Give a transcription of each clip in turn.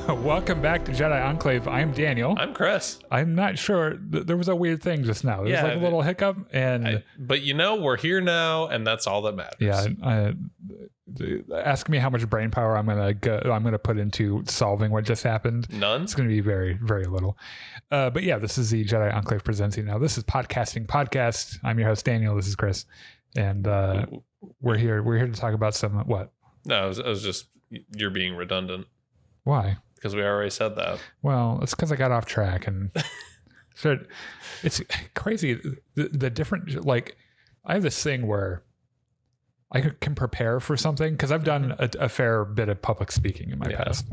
Welcome back to Jedi Enclave. I'm Daniel. I'm Chris. I'm not sure. There was a weird thing just now. There was like a little hiccup, and but we're here now, and that's all that matters. Yeah. Ask me how much brain power I'm gonna put into solving what just happened. None. It's gonna be very, very little. But yeah, this is the Jedi Enclave presenting. Now this is Podcasting Podcast. I'm your host Daniel. This is Chris, and we're here to talk about some what? No, I was just you're being redundant. Why? Because we already said that. Well, it's because I got off track, and so it's crazy. The different, like, I have this thing where I can prepare for something because I've done a fair bit of public speaking in my past.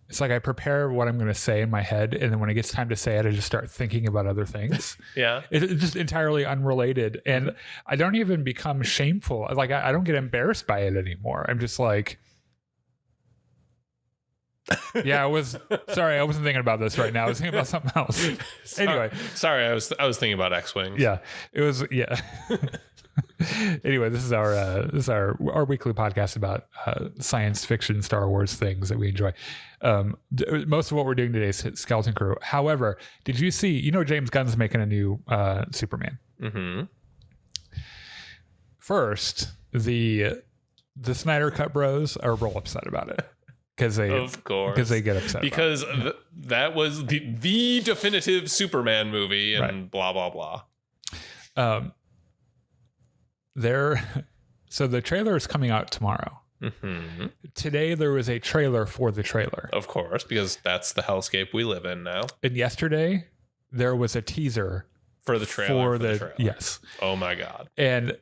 It's like I prepare what I'm going to say in my head, and then when it gets time to say it, I just start thinking about other things. Yeah. It's just entirely unrelated, and I don't even become shameful. Like, I don't get embarrassed by it anymore. I'm just like... I wasn't thinking about this right now. I was thinking about something else. Anyway. Sorry, I was thinking about X-Wings. Yeah. It was Anyway, this is our weekly podcast about science fiction, Star Wars things that we enjoy. Most of what we're doing today is Skeleton Crew. However, did you see, James Gunn's making a new Superman? Mm-hmm. First, the Snyder Cut bros are real upset about it. Because they get upset. Because that was the definitive Superman movie, and blah blah blah. So the trailer is coming out tomorrow. Mm-hmm. Today there was a trailer for the trailer. Of course, because that's the hellscape we live in now. And yesterday there was a teaser for the trailer. Yes. Oh my god. And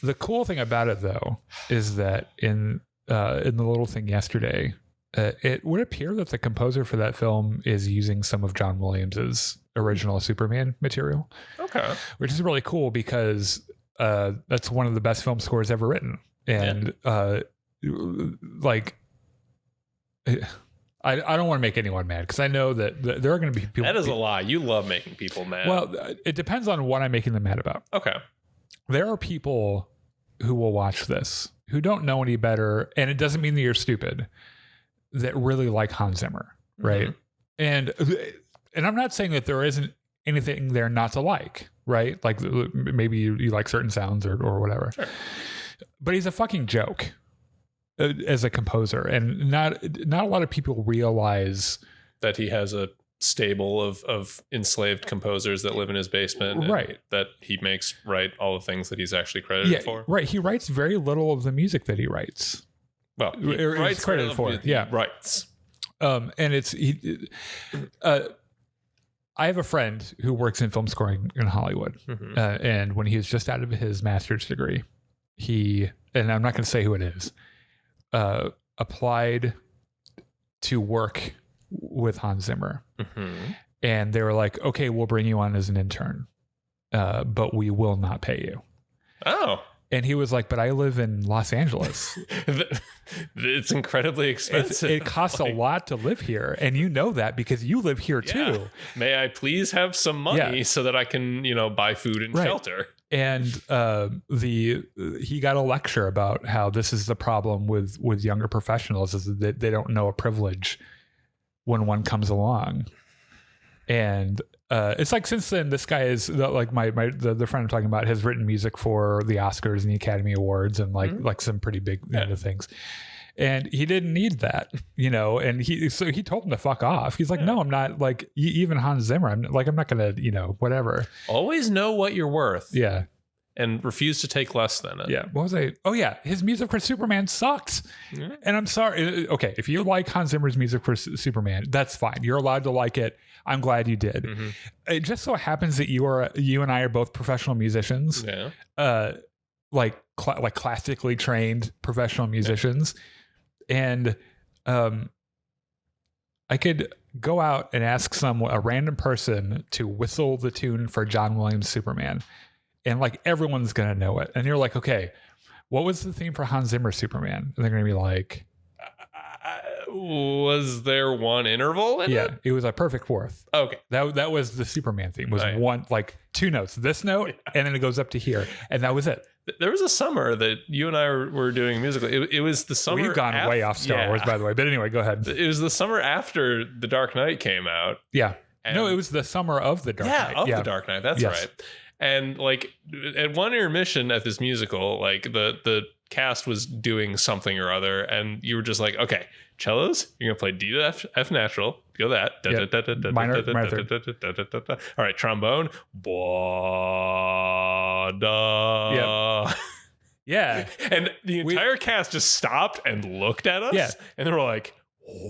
the cool thing about it though is that in the little thing yesterday. It would appear that the composer for that film is using some of John Williams's original Superman material. Okay. Which is really cool because that's one of the best film scores ever written. And I don't want to make anyone mad because I know that there are going to be people. That is a lie. You love making people mad. Well, it depends on what I'm making them mad about. Okay. There are people who will watch this who don't know any better, and it doesn't mean that you're stupid, that really like Hans Zimmer, right? Mm-hmm. And I'm not saying that there isn't anything there not to like, right? Like maybe you like certain sounds or whatever. Sure. But he's a fucking joke as a composer, and not a lot of people realize that he has a stable of enslaved composers that live in his basement, right? That he makes write all the things that he's actually credited for. Right. He writes very little of the music that he writes. Well, he writes credited for it. Yeah, writes. And it's I have a friend who works in film scoring in Hollywood, and when he was just out of his master's degree, and I'm not going to say who it is, applied to work with Hans Zimmer, and they were like, "Okay, we'll bring you on as an intern, but we will not pay you." Oh. And he was like, "But I live in Los Angeles. It's incredibly expensive. It costs a lot to live here. And you know that because you live here too. May I please have some money so that I can, buy food and shelter?" And he got a lecture about how this is the problem with younger professionals, is that they don't know a privilege when one comes along. And it's like, since then, this guy is like the friend I'm talking about has written music for the Oscars and the Academy Awards and like some pretty big things. And he didn't need that, and he told him to fuck off. He's like, "No, I'm not, like, even Hans Zimmer. I'm not going to, whatever." Always know what you're worth. Yeah. And refuse to take less than it. Yeah. What was I? Oh yeah. His music for Superman sucks. Yeah. And I'm sorry. Okay. If you like Hans Zimmer's music for Superman, that's fine. You're allowed to like it. I'm glad you did. Mm-hmm. It just so happens that you and I are both professional musicians. Yeah. Like classically trained professional musicians. Yeah. And, I could go out and ask a random person to whistle the tune for John Williams' Superman. And like everyone's going to know it. And you're like, "Okay, what was the theme for Hans Zimmer's Superman?" And they're going to be like, Was there one interval in it? It was a perfect fourth. Okay. That was the Superman theme. Was one, like, two notes. This note, and then it goes up to here. And that was it. There was a summer that you and I were doing musical. It was the summer. We've gone way off Star Wars, by the way. But anyway, go ahead. It was the summer after The Dark Knight came out. Yeah. No, it was the summer of The Dark Knight. The Dark Knight. That's right. And like at one intermission at this musical, like the cast was doing something or other, and you were just like, okay, cellos, you're gonna play D to F natural, go that. Minor third. All right, trombone. Yeah. And the entire cast just stopped and looked at us, and they were like,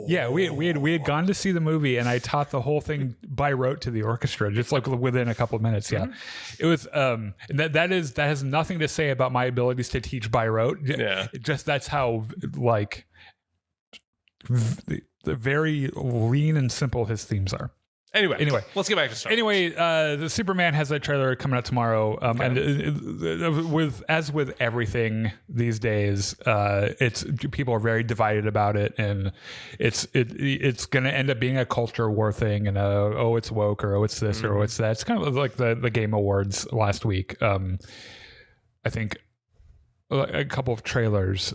yeah, we had gone to see the movie, and I taught the whole thing by rote to the orchestra, just like within a couple of minutes. Yeah, it was that has nothing to say about my abilities to teach by rote. Yeah, just that's how like the very lean and simple his themes are. Anyway, let's get back to Star Wars. Anyway, the Superman has a trailer coming out tomorrow, and with everything these days, it's people are very divided about it, and it's going to end up being a culture war thing, and it's woke, or it's this, or it's that. It's kind of like the Game Awards last week. I think a couple of trailers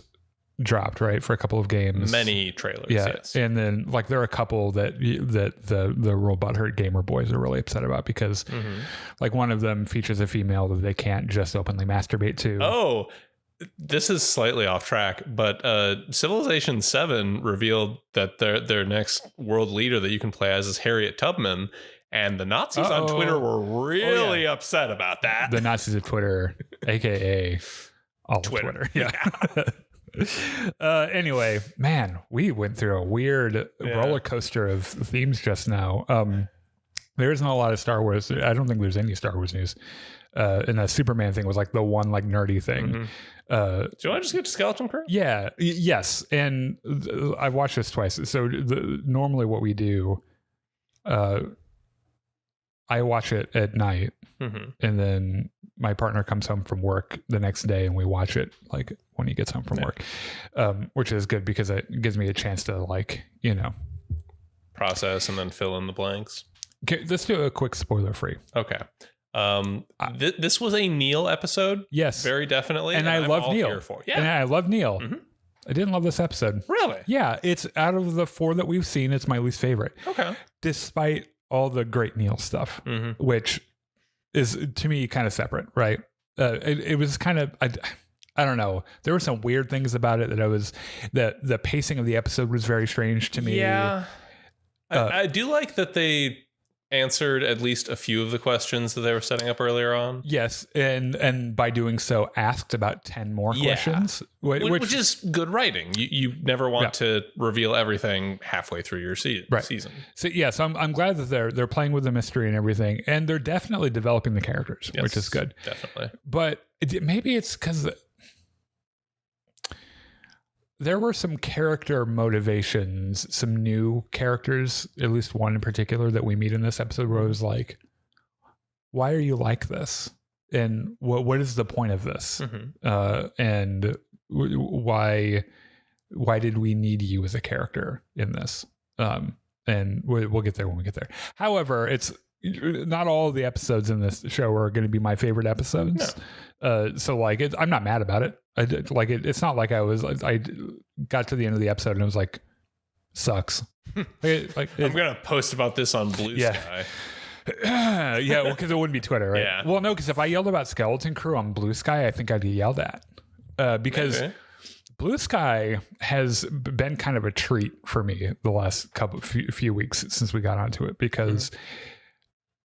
dropped, right, for a couple of games. Many trailers, yes. And then like there are a couple that the real butthurt gamer boys are really upset about because like one of them features a female that they can't just openly masturbate to. Oh, this is slightly off track, but Civilization 7 revealed that their next world leader that you can play as is Harriet Tubman, and the Nazis on Twitter were really upset about that. The Nazis at Twitter, aka all Twitter. Yeah. Anyway, man, we went through a weird roller coaster of themes just now. There isn't a lot of Star Wars. I don't think there's any Star Wars news. And the Superman thing was like the one like nerdy thing. Do you want to just get to Skeleton Crew? Yeah. Yes. And I've watched this twice. So normally what we do, I watch it at night, and then my partner comes home from work the next day, and we watch it like when he gets home from work, which is good because it gives me a chance to like, process and then fill in the blanks. Okay, let's do a quick spoiler free. Okay. This was a Neil episode. Yes, very definitely. And I love Neil. Yeah. And I love Neil. I didn't love this episode. Really? Yeah. It's out of the 4 that we've seen, it's my least favorite. Okay. Despite all the great Neil stuff, which is to me kind of separate, right? It was kind of, I don't know. There were some weird things about it that the pacing of the episode was very strange to me. Yeah. I do like that they answered at least a few of the questions that they were setting up earlier on. Yes, and by doing so asked about 10 more questions, which is good writing. You never want to reveal everything halfway through your season. So yes, I'm glad that they're playing with the mystery and everything, and they're definitely developing the characters, which is good. Definitely. But maybe it's because there were some character motivations, some new characters, at least one in particular that we meet in this episode where it was like, why are you like this? And what is the point of this? And why did we need you as a character in this? And we'll get there when we get there. However, it's not all of the episodes in this show are going to be my favorite episodes. No. So like, I'm not mad about it. It's not like I got to the end of the episode and it was like, sucks. I'm gonna post about this on Blue Sky. Yeah, well, because it wouldn't be Twitter, right? Yeah. Well, no, because if I yelled about Skeleton Crew on Blue Sky, I think I'd get yelled at. Because Blue Sky has been kind of a treat for me the last few weeks since we got onto it, because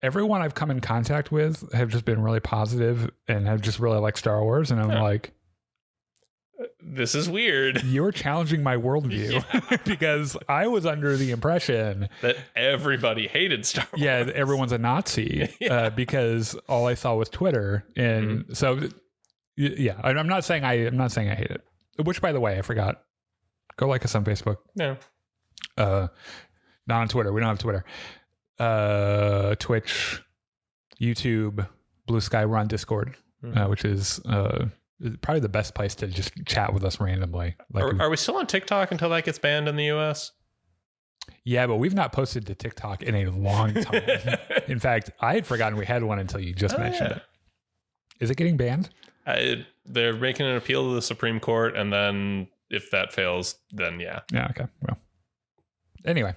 everyone I've come in contact with have just been really positive and have just really liked Star Wars, and I'm like, this is weird. You're challenging my worldview because I was under the impression that everybody hated Star Wars. Yeah, everyone's a Nazi because all I saw was Twitter, and so I'm not saying I hate it. Which, by the way, I forgot. Go like us on Facebook. No, not on Twitter. We don't have Twitter. Twitch, YouTube, Blue Sky. We're on Discord, which is probably the best place to just chat with us randomly. Like, are we still on TikTok until that gets banned in the US? Yeah, but we've not posted to TikTok in a long time. In fact, I had forgotten we had one until you just mentioned it. Is it getting banned? They're making an appeal to the Supreme Court, and then if that fails, then yeah. Yeah, okay. Well, anyway.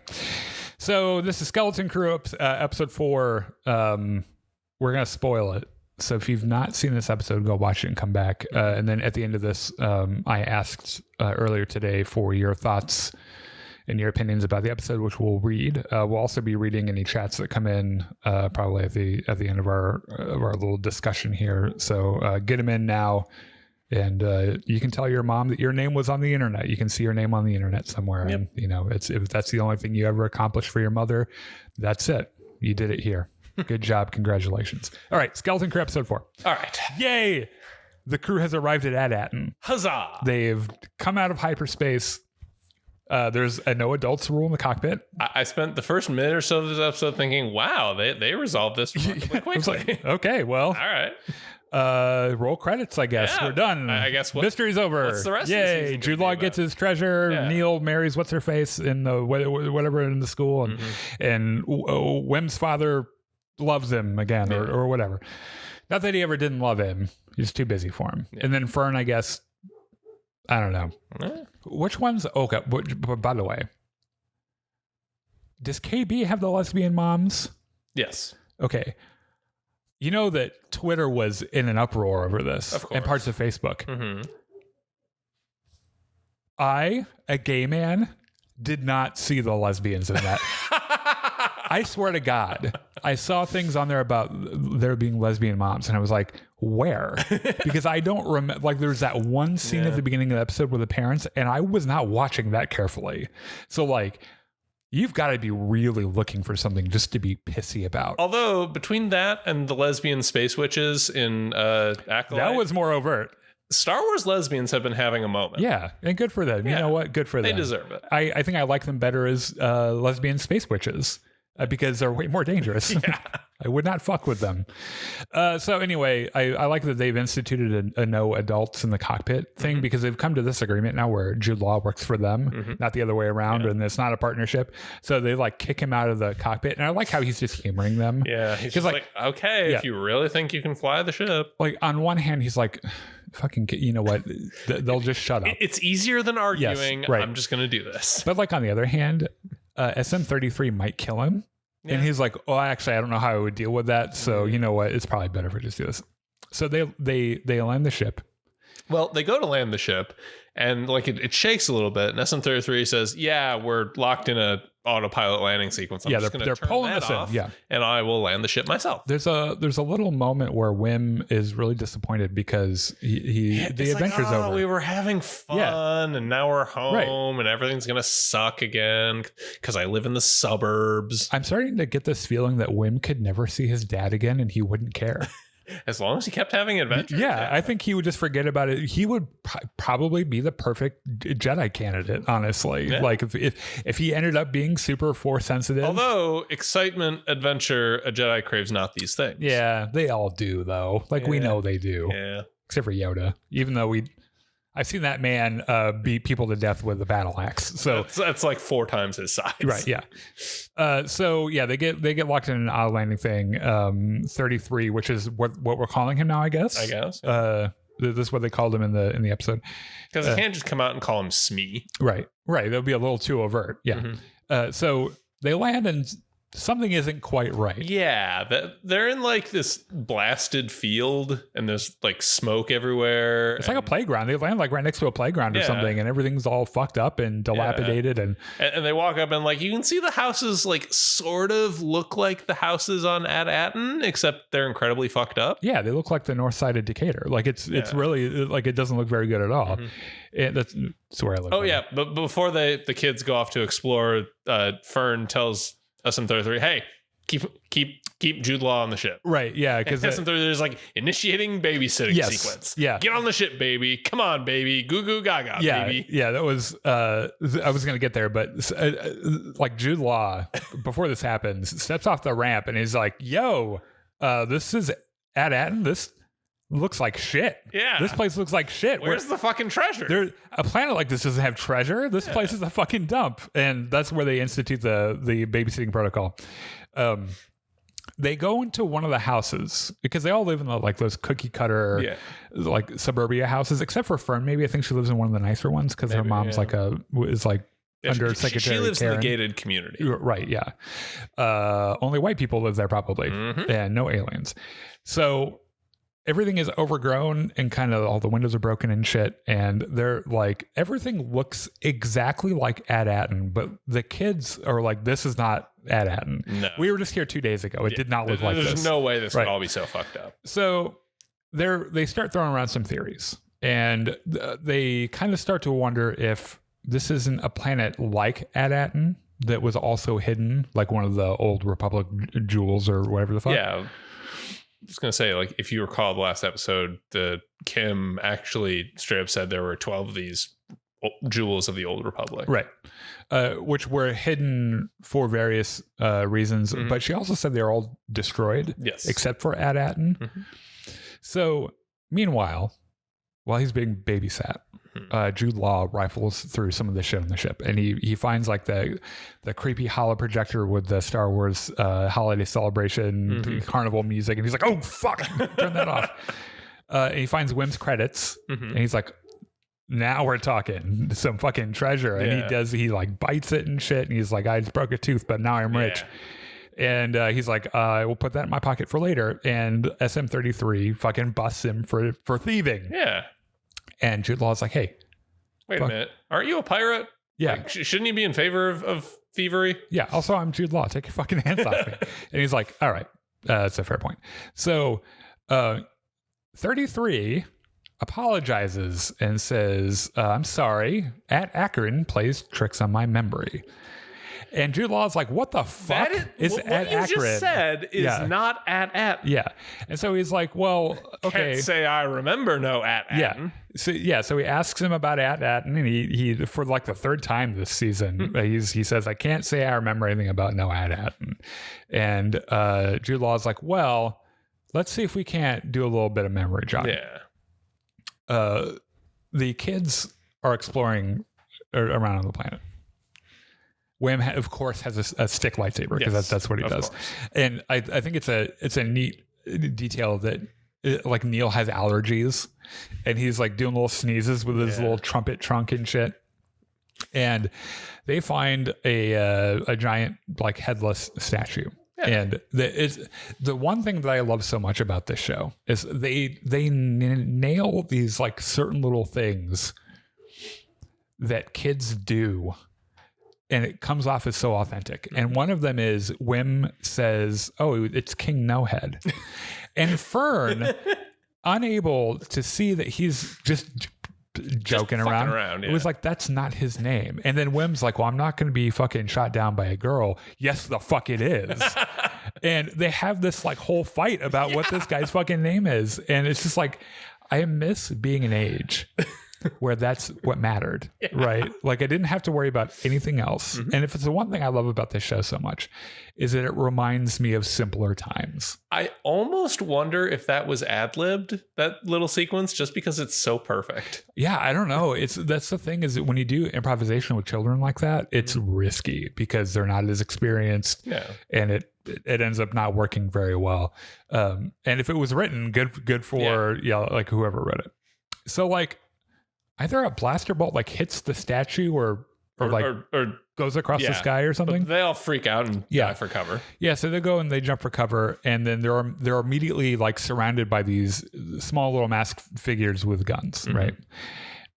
So this is Skeleton Crew episode 4. We're going to spoil it. So if you've not seen this episode, go watch it and come back. And then at the end of this, I asked earlier today for your thoughts and your opinions about the episode, which we'll read. We'll also be reading any chats that come in probably at the end of our little discussion here. So get them in now. And you can tell your mom that your name was on the internet. You can see your name on the internet somewhere. Yep. And, you know, if that's the only thing you ever accomplished for your mother, that's it. You did it here. Good job. Congratulations. All right. Skeleton Crew episode 4. All right. Yay. The crew has arrived at Ad-Atten. Huzzah. They've come out of hyperspace. There's a no adults rule in the cockpit. I spent the first minute or so of this episode thinking, wow, they resolved this remarkably quickly. Like, okay, well. All right. Roll credits, I guess. Yeah, we're done. I guess mystery's over. What's the rest Yay. of the season Jude Law gets his treasure. Yeah. Neil marries what's her face in the whatever in the school, and Wim's father loves him again, or whatever. Not that he ever didn't love him. He's too busy for him. Yeah. And then Fern, I guess, I don't know. Which one's okay? But by the way, does KB have the lesbian moms? Yes. Okay. You know that Twitter was in an uproar over this, of course, and parts of Facebook. Mm-hmm. I, a gay man, did not see the lesbians in that. I swear to God, I saw things on there about there being lesbian moms, and I was like, where? Because I don't remember. Like, there's that one scene at the beginning of the episode with the parents, and I was not watching that carefully. So, like, you've got to be really looking for something just to be pissy about. Although, between that and the lesbian space witches in Acolyte, that was more overt. Star Wars lesbians have been having a moment. Yeah, and good for them. Yeah. You know what? Good for them. They deserve it. I think I like them better as lesbian space witches. Because they're way more dangerous. Yeah. I would not fuck with them. So anyway, I like that they've instituted a no adults in the cockpit thing, because they've come to this agreement now where Jude Law works for them, not the other way around, and it's not a partnership. So they like kick him out of the cockpit. And I like how he's just humoring them. Yeah. He's just like, okay, if you really think you can fly the ship. Like, on one hand, he's like, fucking, you know what? They'll just shut up. It's easier than arguing. Yes, right. I'm just going to do this. But like, on the other hand, SM-33 might kill him. Yeah. And he's like, oh, actually, I don't know how I would deal with that. So you know what? It's probably better if I just do this. So they land the ship. Well, they go to land the ship, and like it shakes a little bit. And SM-33 says, yeah, we're locked in a autopilot landing sequence. I'm just they're turn pulling us off, in. And I will land the ship myself. There's a little moment where Wim is really disappointed because the adventure's over. We were having fun, and now we're home, and everything's gonna suck again because I live in the suburbs. I'm starting to get this feeling that Wim could never see his dad again, and he wouldn't care. As long as he kept having adventures. Yeah, I think he would just forget about it. He would probably be the perfect Jedi candidate, honestly. Yeah. Like if he ended up being super Force sensitive. Although excitement, adventure, a Jedi craves not these things. Yeah, they all do though. Like we know they do. Yeah. Except for Yoda. Even though I've seen that man beat people to death with a battle axe. So that's like 4 times his size. Right. Yeah. So yeah, they get locked in an auto landing thing. 33, which is what we're calling him now, I guess. Yeah. This is what they called him in the episode. Because they can't just come out and call him Smee. Right. That'll be a little too overt. Yeah. Mm-hmm. So they land and something isn't quite right. Yeah, they're in like this blasted field, and there's like smoke everywhere. It's like a playground. They land like right next to a playground or something, and everything's all fucked up and dilapidated. And they walk up, and like you can see the houses like sort of look like the houses on Ad-Atten, except they're incredibly fucked up. Yeah, they look like the north side of Decatur. Like it's really like it doesn't look very good at all. Mm-hmm. And that's where I live. Oh yeah, but before the kids go off to explore, Fern tells SM-33, hey, keep Jude Law on the ship. Right, yeah. Because SM-33 is like initiating babysitting sequence. Yeah. Get on the ship, baby. Come on, baby. Goo goo gaga, baby. Yeah, that was, I was going to get there, but like Jude Law, before this happens, steps off the ramp and he's like, yo, this is Ad-Atten. looks like shit. Yeah. This place looks like shit. Where's the fucking treasure? A planet like this doesn't have treasure. This place is a fucking dump. And that's where they institute the babysitting protocol. They go into one of the houses because they all live in like those cookie cutter, like suburbia houses, except for Fern. Maybe I think she lives in one of the nicer ones because her mom's under secretary. She lives Karen. in the gated community. Right. Yeah. Only white people live there probably, and no aliens. So everything is overgrown and kind of all the windows are broken and shit. And they're like, everything looks exactly like At-Atten, but the kids are like, this is not At-Atten. No. We were just here 2 days ago. It did not look like this. There's no way this would all be so fucked up. So they start throwing around some theories, and they kind of start to wonder if this isn't a planet like At-Atten that was also hidden, like one of the old Republic jewels or whatever the fuck. Yeah. I was going to say, like, if you recall the last episode, Kim actually straight up said there were 12 of these jewels of the old Republic. Right. Which were hidden for various reasons. But she also said they're all destroyed. Yes. Except for At-Atten. So, meanwhile, while he's being babysat, Jude Law rifles through some of the shit on the ship, and he finds like the creepy holo projector with the Star Wars holiday celebration carnival music, and he's like, "Oh fuck, turn that off!" And he finds Wim's credits, and he's like, "Now we're talking some fucking treasure." And he like bites it and shit, and he's like, "I just broke a tooth, but now I'm rich." And he's like, I will put that in my pocket for later. And SM-33 fucking busts him for thieving. Yeah. And Jude Law's like, hey. Wait a minute. Aren't you a pirate? Yeah. Like, shouldn't you be in favor of thievery? Yeah. Also, I'm Jude Law. Take your fucking hands off me. And he's like, all right. That's a fair point. So 33 apologizes and says, I'm sorry. Achrann plays tricks on my memory. And Jude Law's like, what the fuck is what Achrann? What you just said is not At-Atten. Yeah. And so he's like, well, okay. Can't say I remember no At-Atten. So he asks him about At-Atten, and he for like the third time this season, he says, I can't say I remember anything about no At-Atten. And Jude Law's like, well, let's see if we can't do a little bit of memory jogging. Yeah. The kids are exploring around on the planet. Wim, of course, has a stick lightsaber because that's what he does. Course. And I think it's a neat detail that like Neil has allergies, and he's like doing little sneezes with his little trumpet trunk and shit. And they find a giant like headless statue. Yeah. And the one thing that I love so much about this show is they nail these like certain little things that kids do. And it comes off as so authentic. And one of them is Wim says, oh, it's King No Head. And Fern, unable to see that he's just joking around. It was like, that's not his name. And then Wim's like, well, I'm not going to be fucking shot down by a girl. Yes, the fuck it is. And they have this like whole fight about what this guy's fucking name is. And it's just like, I miss being an age where that's what mattered, right? Like I didn't have to worry about anything else. And if it's the one thing I love about this show so much is that it reminds me of simpler times. I almost wonder if that was ad-libbed, that little sequence, just because it's so perfect. Yeah, I don't know. That's the thing is that when you do improvisation with children like that, it's risky because they're not as experienced and it ends up not working very well. And if it was written, good for like whoever wrote it. So like, either a blaster bolt like hits the statue or goes across the sky or something. But they all freak out and dive for cover. Yeah, so they go and they jump for cover, and then they're immediately like surrounded by these small little masked figures with guns, right?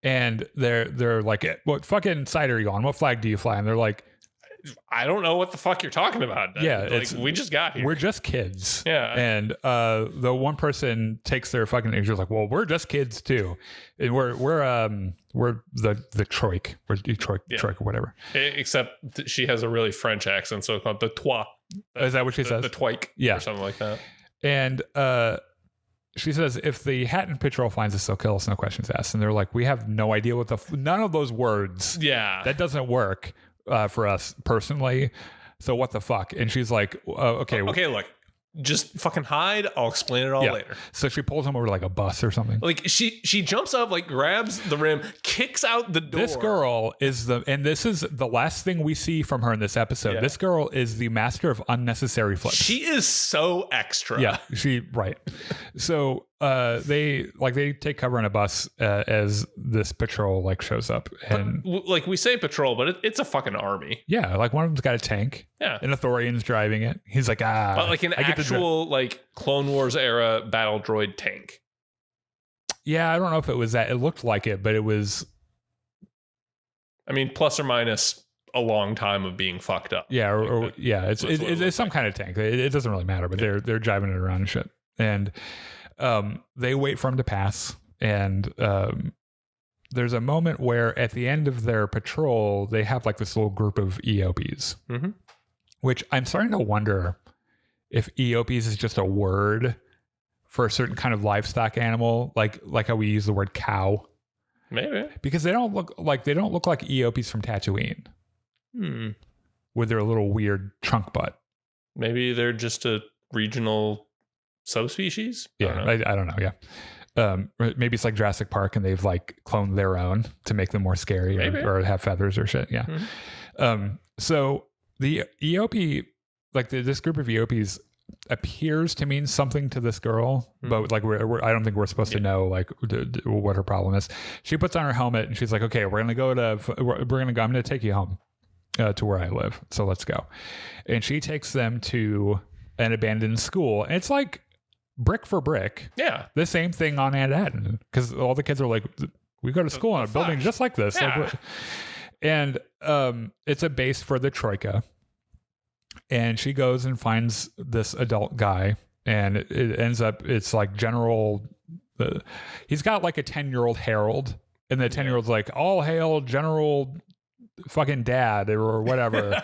And they're like, what fucking side are you on? What flag do you fly? And they're like, I don't know what the fuck you're talking about. Yeah, like, we just got here. We're just kids. Yeah. And the one person takes their fucking injuries like, well, we're just kids too. And we're the troik. We're Detroit troik or whatever. Except she has a really French accent, so it's called the toi. Is that what she says? The twike or something like that. And she says, if the Hatton Patrol finds us, they'll kill us, no questions asked. And they're like, we have no idea what none of those words. Yeah. That doesn't work. For us personally, so what the fuck? And she's like, okay, look, just fucking hide. I'll explain it all later. So she pulls him over like a bus or something. Like she jumps up, like grabs the rim, kicks out the door. This girl is and this is the last thing we see from her in this episode. Yeah. This girl is the master of unnecessary flips. She is so extra. Yeah, right. So they take cover in a bus as this patrol like shows up, and like we say patrol, but it's a fucking army. Yeah, like one of them's got a tank. Yeah, an Ithorian's driving it. He's like but like an actual like Clone Wars era battle droid tank. Yeah, I don't know if it was that. It looked like it, but it was. I mean, plus or minus a long time of being fucked up. Yeah, it's some kind of tank. It doesn't really matter, but they're driving it around and shit. And they wait for him to pass, and there's a moment where at the end of their patrol, they have like this little group of EOPs, which I'm starting to wonder if EOPs is just a word for a certain kind of livestock animal, like how we use the word cow. Maybe because they don't look like EOPs from Tatooine, with their little weird trunk butt. Maybe they're just a regional subspecies. I don't know. Yeah, maybe it's like Jurassic Park, and they've like cloned their own to make them more scary or have feathers or shit. Yeah. So the EOP, like this group of EOPs, appears to mean something to this girl, but like I don't think we're supposed to know like what her problem is. She puts on her helmet and she's like, "Okay, I'm gonna take you home to where I live. So let's go." And she takes them to an abandoned school, and it's like brick for brick. Yeah, the same thing on Manhattan, because all the kids are like, "We go to school in a building just like this." Yeah. Like, and it's a base for the Troika. And she goes and finds this adult guy, and it ends up, it's like General, he's got like a 10-year-old herald, and the 10-year-old's like, "All hail General fucking Dad," or whatever.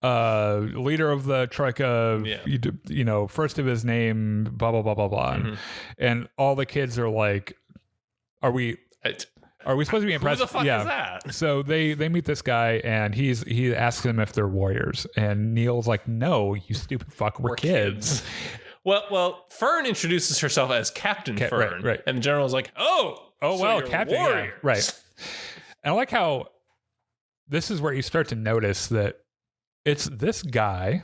Leader of the Troika, first of his name, blah, blah, blah, blah, blah. And all the kids are like, are we supposed to be impressed? Who the fuck is that? So they meet this guy, and he asks them if they're warriors, and Neil's like, "No, you stupid fuck, we're kids." Well, Fern introduces herself as Captain Fern, right. And the general's like, "Oh, so well, you're Captain, warriors." yeah, right. And I like how this is where you start to notice that it's this guy,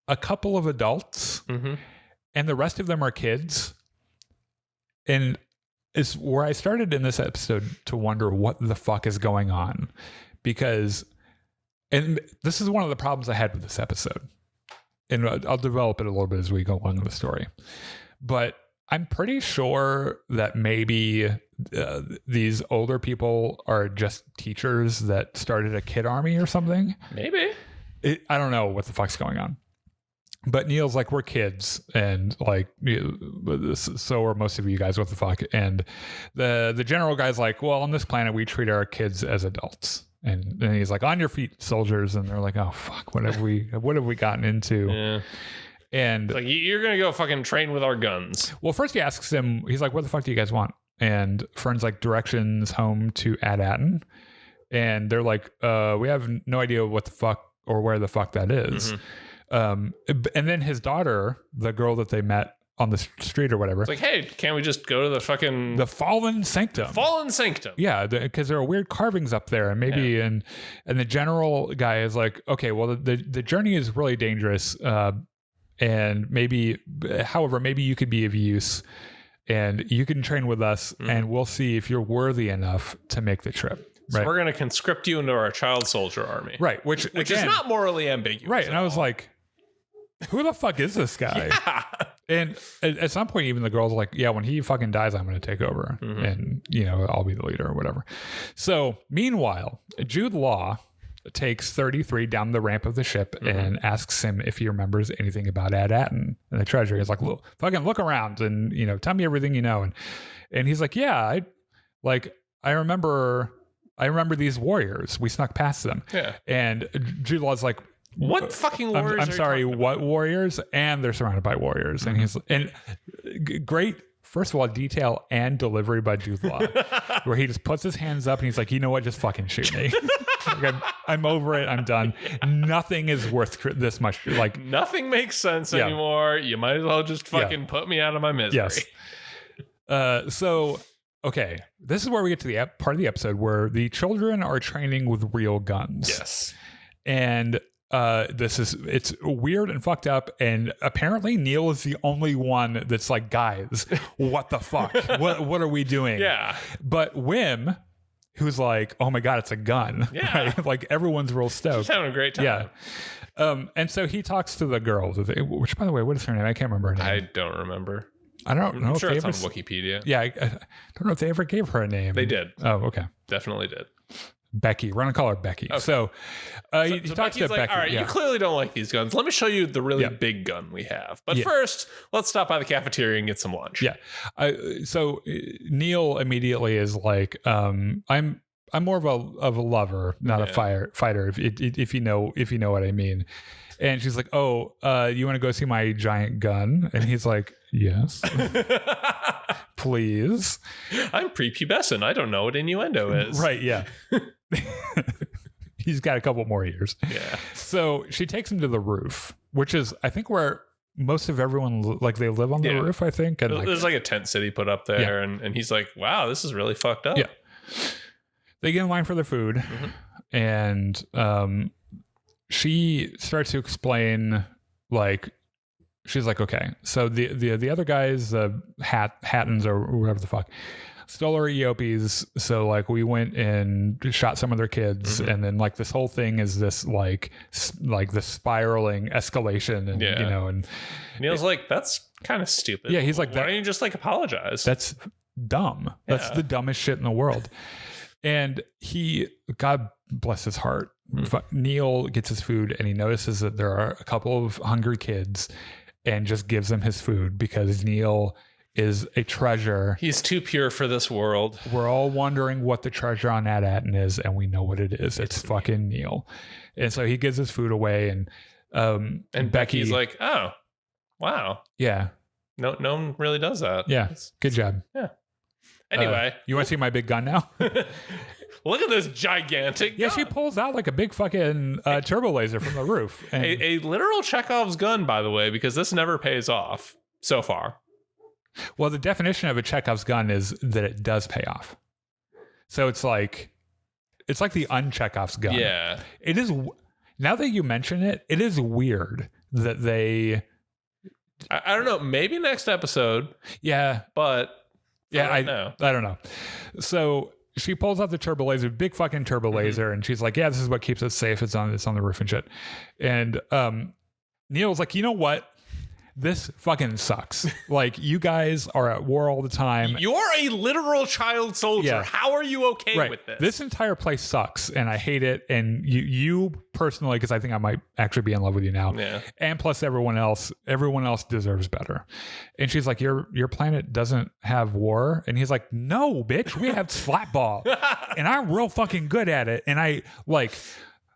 a couple of adults, and the rest of them are kids, and is where I started in this episode to wonder what the fuck is going on, because, and this is one of the problems I had with this episode, and I'll develop it a little bit as we go along in the story, but I'm pretty sure that maybe these older people are just teachers that started a kid army or something. Maybe. I don't know what the fuck's going on. But Neil's like, "We're kids," and like, so are most of you guys. What the fuck? And the general guy's like, "Well, on this planet, we treat our kids as adults." And he's like, "On your feet, soldiers!" And they're like, "Oh fuck, what have we gotten into?" Yeah. And like, "You're gonna go fucking train with our guns." Well, first he asks him, he's like, "What the fuck do you guys want?" And Fern's like, "Directions home to Ad-Atten." And they're like, "We have no idea what the fuck or where the fuck that is." And then his daughter, the girl that they met on the street or whatever, it's like, "Hey, can't we just go to the Fallen Sanctum?" Yeah, because there are weird carvings up there, and maybe and the general guy is like, "Okay, well the journey is really dangerous, and maybe you could be of use, and you can train with us, and we'll see if you're worthy enough to make the trip." So we're going to conscript you into our child soldier army. Right. Which again, is not morally ambiguous. Right. And I was like, who the fuck is this guy? Yeah. And at some point, even the girl's like, "Yeah, when he fucking dies, I'm going to take over. And, I'll be the leader or whatever." So meanwhile, Jude Law takes 33 down the ramp of the ship and asks him if he remembers anything about Ad-Atten. And the treasurer is like, "Look around and, tell me everything you know." And he's like, "Yeah, I remember these warriors. We snuck past them." Yeah. And Jude Law's like, "What fucking warriors? I'm sorry, what warriors?" And they're surrounded by warriors. And he's great, first of all, detail and delivery by Jude Law, where he just puts his hands up and he's like, "You know what? Just fucking shoot me." Like, I'm over it. I'm done. Nothing is worth this much. Like, nothing makes sense anymore. You might as well just fucking put me out of my misery. Yes. So, okay, this is where we get to the part of the episode where the children are training with real guns. Yes. And it's weird and fucked up, and apparently Neil is the only one that's like, guys, what the fuck? what are we doing? Yeah. But Wim, who's like, oh my god, it's a gun. Yeah. Right? Like everyone's real stoked. She's having a great time. Yeah. And so he talks to the girls, which, by the way, what is her name? I can't remember her name. I don't remember. I don't know. I'm if sure they it's ever, on Wikipedia. Yeah, I don't know if they ever gave her a name. They did. Oh, okay. Definitely did. Becky. We're going to call her Becky. Okay. So he talks to like, Becky. all right, you clearly don't like these guns. Let me show you the really big gun we have. But first, let's stop by the cafeteria and get some lunch. Yeah. So Neil immediately is like, I'm more of a lover, not a fighter. If you know what I mean. And she's like, oh, you want to go see my giant gun? And he's like, yes, please. I'm prepubescent. I don't know what innuendo is. Right. Yeah. He's got a couple more years. Yeah. So she takes him to the roof, which is, I think, where most of everyone, like, they live on the roof, I think. And there's like a tent city put up there. And he's like, wow, this is really fucked up. Yeah. They get in line for their food. And she starts to explain, like, she's like, okay, so the other guys, Hattons or whatever the fuck, stole our Eopies. So like we went and shot some of their kids, and then like this whole thing is this like the spiraling escalation, and you know, and Neil's like, that's kind of stupid. Yeah, he's like, why don't you just like apologize? That's dumb. That's the dumbest shit in the world. And God bless his heart, Neil gets his food and he notices that there are a couple of hungry kids and just gives them his food because Neil is a treasure. He's too pure for this world. We're all wondering what the treasure on Atten is, and we know what it is. It's fucking Neil. And so he gives his food away, and Becky's like, oh, wow. Yeah. No one really does that. Yeah. Good job. Yeah. Anyway. You want to see my big gun now? Look at this gigantic gun. She pulls out like a big fucking turbo laser from the roof. And a literal Chekhov's gun, by the way, because this never pays off so far. Well, the definition of a Chekhov's gun is that it does pay off. So it's like the unchekhov's gun. Yeah. It is. Now that you mention it, it is weird that they... I don't know. Maybe next episode. Yeah. But... Yeah, I don't know. So she pulls out the turbo laser, big fucking turbo laser, and she's like, yeah, this is what keeps us safe. It's on the roof and shit. And Neil's like, you know what? This fucking sucks. Like, you guys are at war all the time. You're a literal child soldier. Yeah. How are you okay with this? This entire place sucks, and I hate it. And you personally, because I think I might actually be in love with you now. Yeah. And plus everyone else deserves better. And she's like, your planet doesn't have war. And he's like, no, bitch, we have slapball. And I'm real fucking good at it. And I like...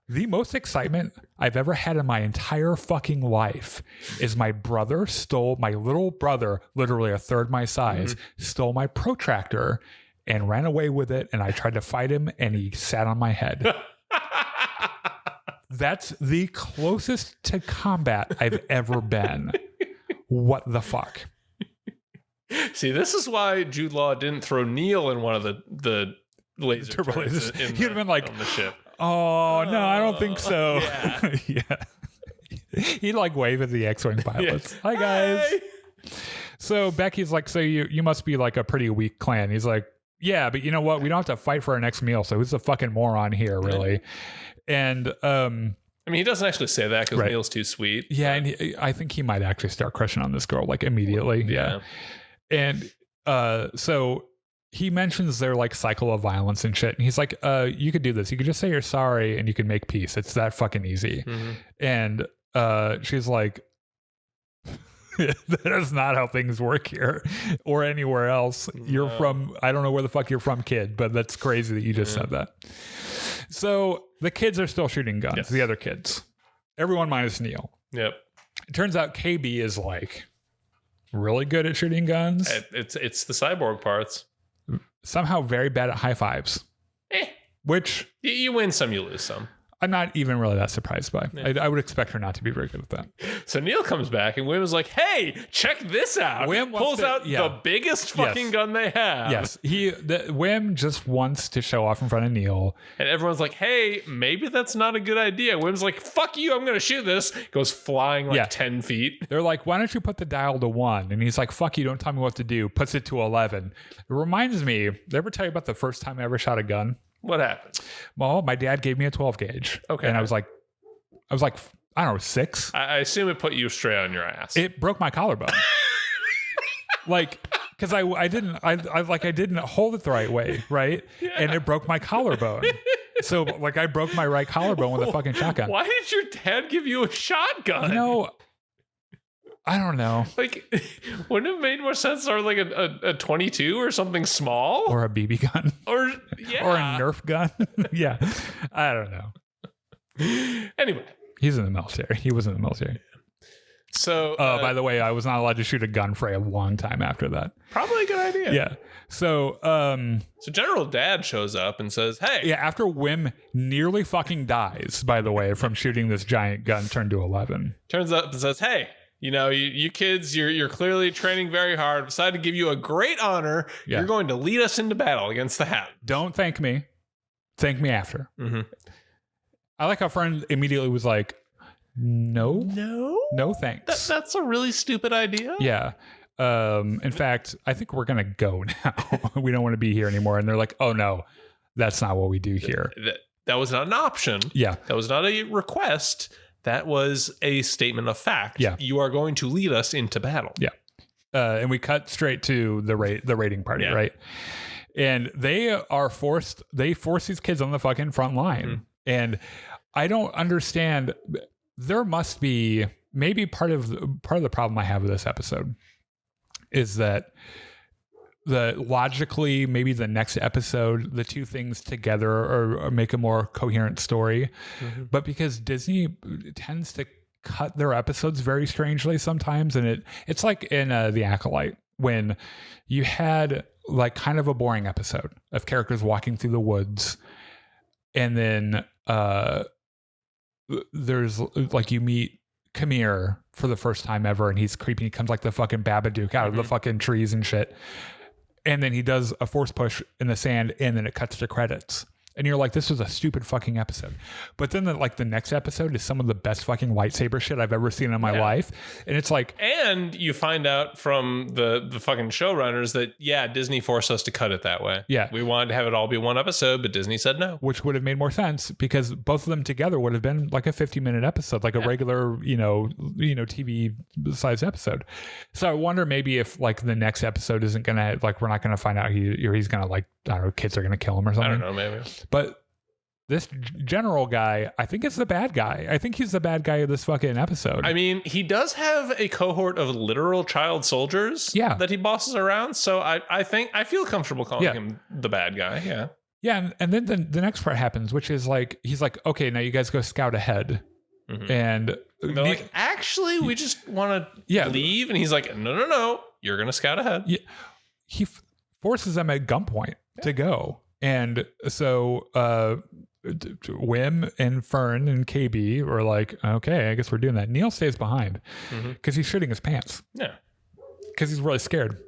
The most excitement I've ever had in my entire fucking life is my little brother, literally a third my size, stole my protractor and ran away with it. And I tried to fight him and he sat on my head. That's the closest to combat I've ever been. What the fuck? See, this is why Jude Law didn't throw Neil in one of the laser turbo lasers. He'd have been like, on the ship. Oh, no, I don't think so. Yeah. Yeah. He'd like wave at the X-Wing pilots. Hi, guys. Hey. So Becky's like, so you must be like a pretty weak clan. He's like, yeah, but you know what? We don't have to fight for our next meal. So who's the fucking moron here, really? And I mean, he doesn't actually say that because Neil's too sweet. Yeah, and I think he might actually start crushing on this girl like immediately. Yeah. And so he mentions their like cycle of violence and shit. And he's like, you could do this. You could just say you're sorry and you can make peace. It's that fucking easy. And she's like, that is not how things work here or anywhere else. You're from, I don't know where the fuck you're from, kid, but that's crazy that you just said that. So the kids are still shooting guns. Yes. The other kids, everyone minus Neil. Yep. It turns out KB is like really good at shooting guns. It's the cyborg parts. Somehow very bad at high fives. which you win some, you lose some. I'm not even really that surprised by. Yeah. I would expect her not to be very good at that. So Neil comes back and Wim is like, hey, check this out. Wim pulls out the biggest fucking gun they have. Yes. Wim just wants to show off in front of Neil. And everyone's like, hey, maybe that's not a good idea. Wim's like, fuck you, I'm going to shoot this. Goes flying 10 feet. They're like, why don't you put the dial to 1? And he's like, fuck you, don't tell me what to do. Puts it to 11. It reminds me, did I ever tell you about the first time I ever shot a gun? What happened? Well, my dad gave me a 12 gauge. Okay. And I was like, I don't know, 6. I assume it put you straight on your ass. It broke my collarbone. Because I didn't hold it the right way, right? Yeah. And it broke my collarbone. So I broke my right collarbone with a fucking shotgun. Why did your dad give you a shotgun? I don't know. Wouldn't it have made more sense to start like a 22 or something small? Or a BB gun. Or a Nerf gun. Yeah. I don't know. Anyway. He's in the military. He was in the military. So, by the way, I was not allowed to shoot a gun for a long time after that. Probably a good idea. Yeah. So General Dad shows up and says, hey. Yeah, after Wim nearly fucking dies, by the way, from shooting this giant gun turned to 11. Turns up and says, hey, you kids, you're clearly training very hard. Decided to give you a great honor. Yeah. You're going to lead us into battle against the Hat. Don't thank me. Thank me after. Mm-hmm. I like how Friend immediately was like, no, thanks. That's a really stupid idea. Yeah. In fact, I think we're going to go now. We don't want to be here anymore. And they're like, oh no, that's not what we do here. That was not an option. Yeah. That was not a request. That was a statement of fact. Yeah. You are going to lead us into battle. Yeah. And we cut straight to the raiding party, right? And they force these kids on the fucking front line. Mm. And I don't understand. There must be maybe part of the problem I have with this episode is that logically, maybe the next episode, the two things together or make a more coherent story. Mm-hmm. But because Disney tends to cut their episodes very strangely sometimes, and it's like in The Acolyte when you had kind of a boring episode of characters walking through the woods, and then there's you meet Khmer for the first time ever, and he's creepy. He comes like the fucking Babadook out of the fucking trees and shit. And then he does a force push in the sand, and then it cuts to credits. And you're like, this was a stupid fucking episode. But then the next episode is some of the best fucking lightsaber shit I've ever seen in my life. And it's like... And you find out from the fucking showrunners that, Disney forced us to cut it that way. Yeah. We wanted to have it all be one episode, but Disney said no. Which would have made more sense because both of them together would have been like a 50-minute episode, like a regular, TV size episode. So I wonder maybe if the next episode isn't going to, we're not going to find out he's going to I don't know, kids are going to kill him or something. I don't know, maybe. But this general guy, I think is the bad guy. I think he's the bad guy of this fucking episode. I mean, he does have a cohort of literal child soldiers that he bosses around. So I feel comfortable calling him the bad guy. Yeah. Yeah. And then the next part happens, which is he's like, okay, now you guys go scout ahead. Mm-hmm. And they're like, actually, we just want to leave. And he's like, no, you're going to scout ahead. Yeah. He forces them at gunpoint to go. And so Wim and Fern and KB were like, okay, I guess we're doing that. Neil stays behind because he's shitting his pants. Yeah. Because he's really scared.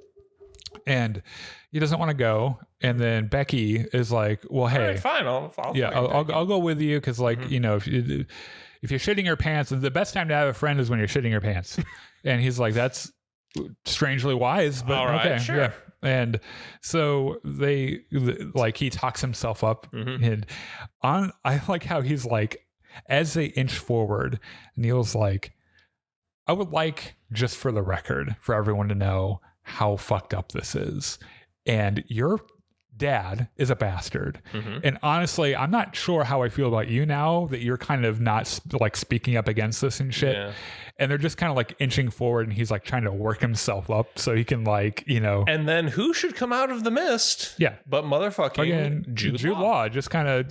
And he doesn't want to go. And then Becky is like, well, hey. Right, fine. I'll go with you because, if you're shitting your pants, the best time to have a friend is when you're shitting your pants. And he's like, that's strangely wise, but all right, okay. Sure. Yeah. And so he talks himself up and I like how he's like, as they inch forward, Neil's like, I would like just for the record for everyone to know how fucked up this is. And your dad is a bastard. Mm-hmm. And honestly, I'm not sure how I feel about you now that you're kind of not speaking up against this and shit. Yeah. And they're just kind of inching forward and he's trying to work himself up so he can And then who should come out of the mist? Yeah. But motherfucking Jude Law just kind of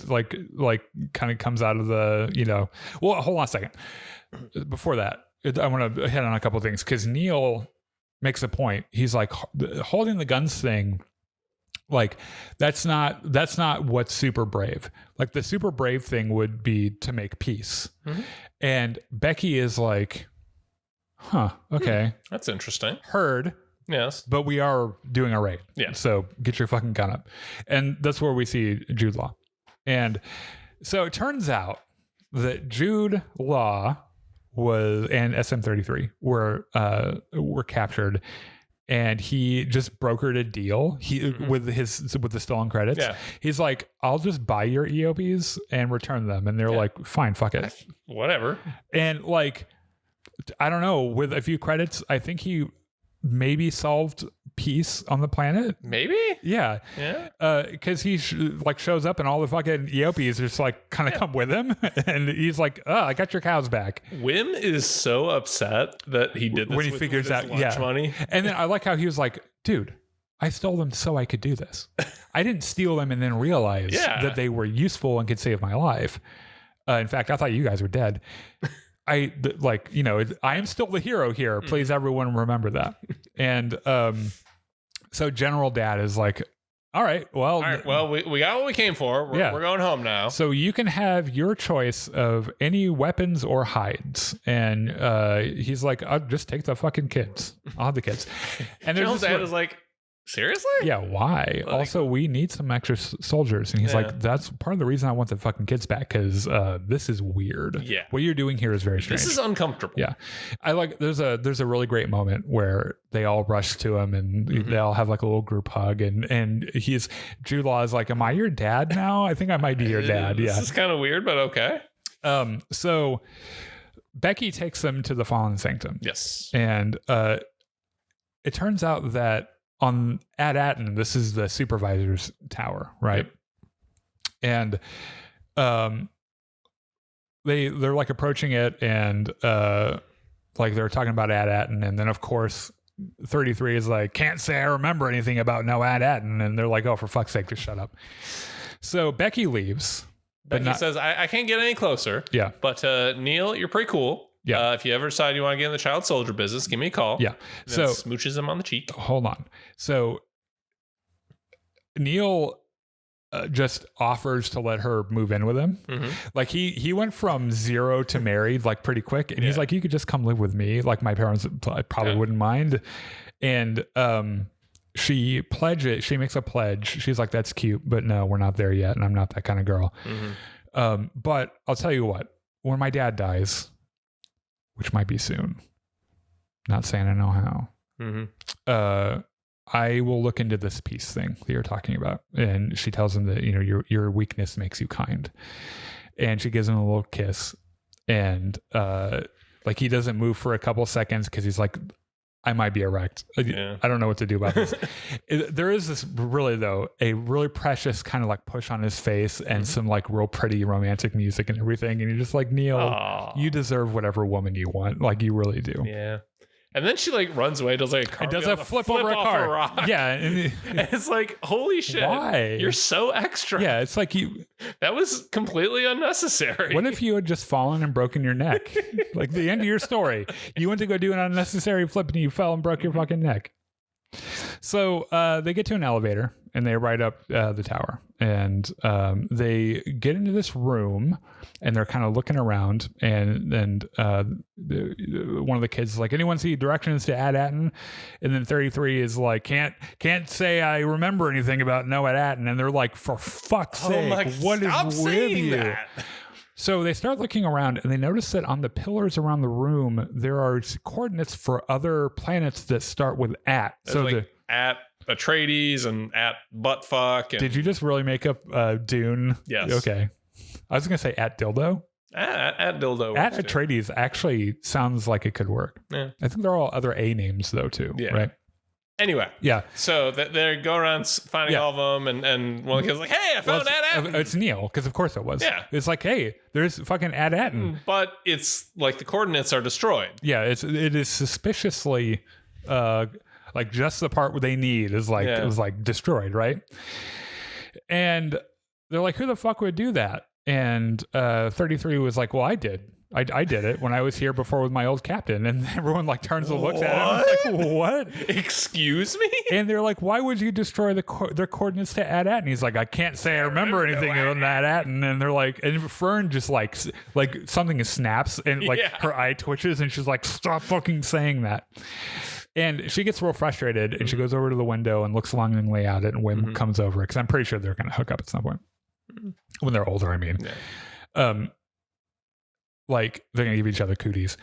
comes out of the, well, hold on a second. Before that, I want to hit on a couple of things because Neil makes a point. He's like, holding the guns thing Like that's not what's super brave. Like the super brave thing would be to make peace. And Becky is like, okay. That's interesting. Heard. Yes. But we are doing a raid. Yeah. So get your fucking gun up. And that's where we see Jude Law. And so it turns out that Jude Law and SM-33 were captured, and he just brokered a deal with the stolen credits. Yeah. He's like, I'll just buy your EOBs and return them. And they're like, fine, fuck it. Whatever. And like, I don't know, with a few credits, I think he maybe solved peace on the planet. Maybe? Yeah. Because he shows up and all the fucking EOPs just like kind of come with him. And he's like, I got your cows back. Wim is so upset that he did this when he figures out lunch money. And then I like how he was like, dude, I stole them so I could do this. I didn't steal them and then realize that they were useful and could save my life. In fact, I thought you guys were dead. I am still the hero here. Please, everyone, remember that. And so General Dad is like, all right, well, we got what we came for. We're going home now. So you can have your choice of any weapons or hides. And he's like, I'll just take the fucking kids. I'll have the kids. And General Dad is like, seriously? Yeah, why? Like, also, we need some extra soldiers. And he's like, that's part of the reason I want the fucking kids back, because this is weird. Yeah. What you're doing here is very strange. This is uncomfortable. Yeah. I like, there's a really great moment where they all rush to him and they all have like a little group hug, and Jude Law is like, am I your dad now? I think I might be your dad. This is kind of weird, but okay. So Becky takes them to the Fallen Sanctum. Yes. And it turns out that at Atten, this is the supervisor's tower, right? Yep. And they're like approaching it, and like they're talking about at Atten, and then of course 33 is like, can't say I remember anything about no at Atten, and they're like, oh, for fuck's sake, just shut up. So Becky leaves. Becky says, I can't get any closer. Yeah. But Neil, you're pretty cool. Yeah. If you ever decide you want to get in the child soldier business, give me a call. Yeah. So smooches him on the cheek. Hold on. So Neil just offers to let her move in with him. Mm-hmm. Like he went from 0 to married like pretty quick, and he's like, you could just come live with me. Like my parents probably wouldn't mind. And she makes a pledge. She's like, that's cute, but no, we're not there yet, and I'm not that kind of girl. Mm-hmm. But I'll tell you what, when my dad dies, which might be soon, not saying I know how, mm-hmm. I will look into this peace thing that you're talking about. And she tells him that, your weakness makes you kind. And she gives him a little kiss. And like he doesn't move for a couple seconds because he's like, I might be erect. I don't know what to do about this. There is this a really precious kind of like push on his face, and some like real pretty romantic music and everything. And you're just like, Neil, you deserve whatever woman you want. Like you really do. Yeah. And then she like runs away, does like a car. Does a flip over a car. Rock. Yeah. And it's like, holy shit. Why? You're so extra. Yeah. It's like that was completely unnecessary. What if you had just fallen and broken your neck? Like the end of your story. You went to go do an unnecessary flip and you fell and broke your fucking neck. So they get to an elevator and they ride up the tower, and they get into this room and they're kind of looking around, and one of the kids is like, anyone see directions to Ad Atten? And then 33 is like, can't say I remember anything about no Ad Atten. And they're like, for fuck's sake, what is with you? That. So they start looking around and they notice that on the pillars around the room, there are coordinates for other planets that start with at. So like at Atreides and at buttfuck. Did you just really make up Dune? Yes. Okay. I was going to say at dildo. At dildo. At Atreides actually sounds like it could work. Yeah. I think there are all other A names though too. Yeah. Right. Anyway, so they go around finding all of them, and one of the kids like, hey, I found Ad Atten. It's Neil, because of course it was. Yeah. It's like, hey, there's fucking Ad Atten. But it's like the coordinates are destroyed. Yeah, it is suspiciously, like just the part where they need is like, it was like destroyed, right? And they're like, who the fuck would do that? And 33 was like, well, I did. I did it when I was here before with my old captain, and everyone like turns and looks at him. I'm like, what? Excuse me? And they're like, why would you destroy their coordinates to At-At? And he's like, I can't say I remember anything on At-At. And then they're like, and Fern just like something snaps and like her eye twitches and she's like, stop fucking saying that. And she gets real frustrated and she goes over to the window and looks longingly at it, and Wim comes over because I'm pretty sure they're going to hook up at some point when they're older. I mean, like they're going to give each other cooties.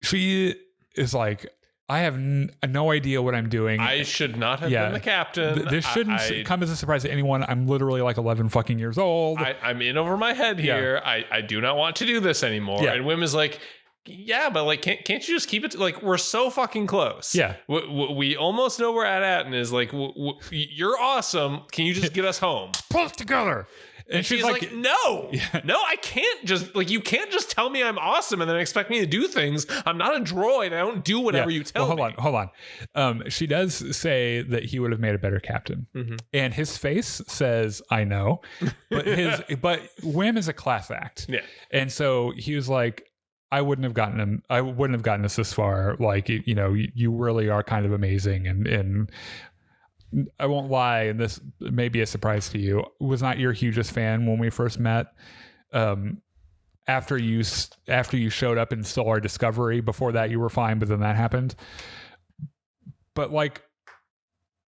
She is like, I have no idea what I'm doing. I should not have been the captain. This shouldn't come as a surprise to anyone. I'm literally like 11 fucking years old. I'm in over my head here. I do not want to do this anymore. Yeah. And Wim is like, yeah, but like, can't you just keep it? Like, we're so fucking close. Yeah. We almost know where At-At is. Like, you're awesome. Can you just get us home? Pull us together. And she's like, no, I can't just, like, you can't just tell me I'm awesome and then expect me to do things. I'm not a droid. I don't do whatever you tell me. Hold on. She does say that he would have made a better captain. And his face says, I know. But but Wim is a class act. Yeah. And so he was like, I wouldn't have gotten us this far. Like, you know, you really are kind of amazing. And I won't lie, and this may be a surprise to you, was not your hugest fan when we first met. After you showed up in Stellar Discovery, before that you were fine, but then that happened. But like,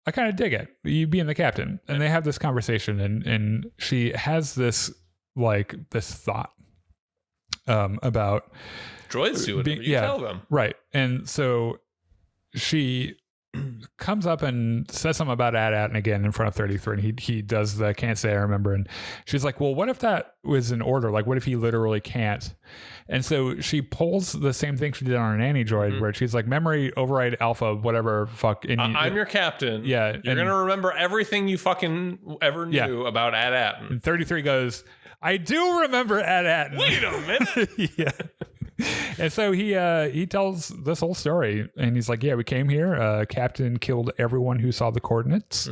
I kind of dig it. You being the captain, and they have this conversation, and she has this thought about droids do whatever you tell them, right? And so she comes up and says something about At-At, and again in front of 33, and he does the can't say I remember, and she's like, well, what if that was an order? Like, what if he literally can't? And so she pulls the same thing she did on an anti-droid, where she's like, memory override alpha, whatever fuck. I'm your captain. Yeah. You're going to remember everything you fucking ever knew about At-At. And 33 goes, I do remember At-At. Wait a minute. Yeah. And so he tells this whole story, and he's like, yeah, we came here. Captain killed everyone who saw the coordinates.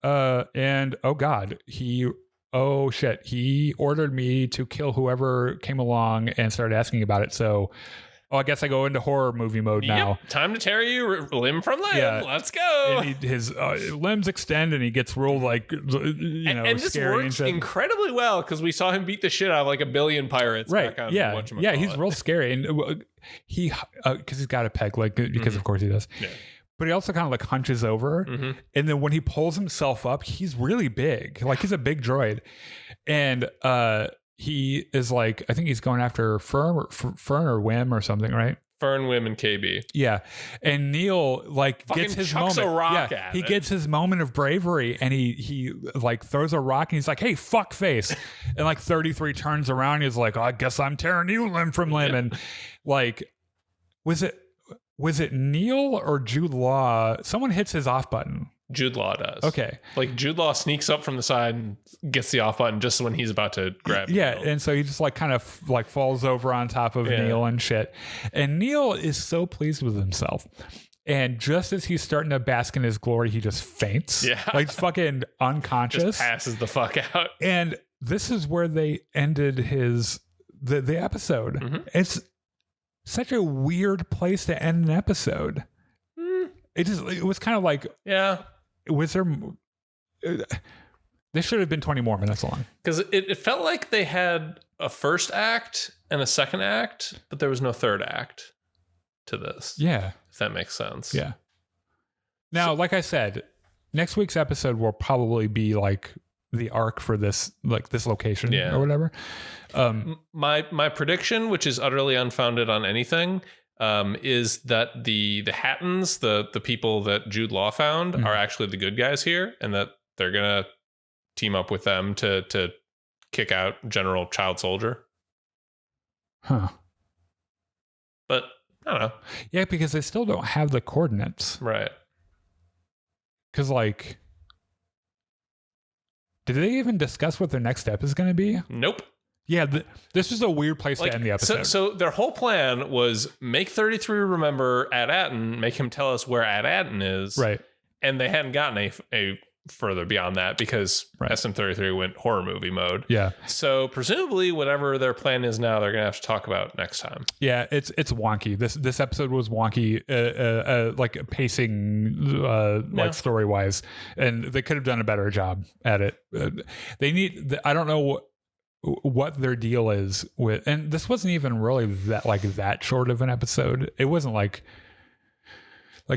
And oh God, he ordered me to kill whoever came along and started asking about it. So I guess I go into horror movie mode now. Time to tear you limb from limb. Yeah. Let's go. And his limbs extend, and he gets real like, and this scary works and incredibly well because we saw him beat the shit out of like a billion pirates. Right. Yeah. He's real scary, and he because he's got a peg leg because of course he does. Yeah. But he also kind of like hunches over, and then when he pulls himself up, he's really big. Like he's a big droid, and he is like, I think he's going after Fern or Wim or something, right? Fern, Wim, and KB. Yeah. And Neil like fucking gets his chucks moment. A rock at he it. Gets his moment of bravery, and he like throws a rock, and he's like, hey, fuck face. And like 33 turns around, he's like, oh, I guess I'm tearing you limb from limb. And like, was it Neil or Jude Law? Someone hits his off button. Jude Law does. Okay. Like Jude Law sneaks up from the side and gets the off button just when he's about to grab Yeah. Neil. And so he just like kind of like falls over on top of Neil and shit. And Neil is so pleased with himself. And just as he's starting to bask in his glory, he just faints. Yeah. Like fucking unconscious. Just passes the fuck out. And this is where they ended the episode. It's such a weird place to end an episode. It was kind of like, was there? This should have been 20 more minutes long because it felt like they had a first act and a second act, but there was no third act to this. Yeah, if that makes sense. Yeah. Now, like I said, next week's episode will probably be like the arc for this, like this location or whatever. My prediction, which is utterly unfounded on anything, is that the Hattons, the people that Jude Law found, are actually the good guys here, and that they're gonna team up with them to kick out General Child Soldier. Huh. But I don't know. Yeah, because they still don't have the coordinates. Right. Because like, did they even discuss what their next step is going to be? Nope. Yeah, this is a weird place to end the episode. So their whole plan was make 33 remember At-At, make him tell us where At-At is. Right. And they hadn't gotten a further beyond that because SM33 went horror movie mode. Yeah. So presumably whatever their plan is now, they're going to have to talk about next time. Yeah, it's wonky. This episode was wonky, like pacing, like story wise, and they could have done a better job at it. I don't know what their deal is with, and this wasn't even really that short of an episode. It wasn't like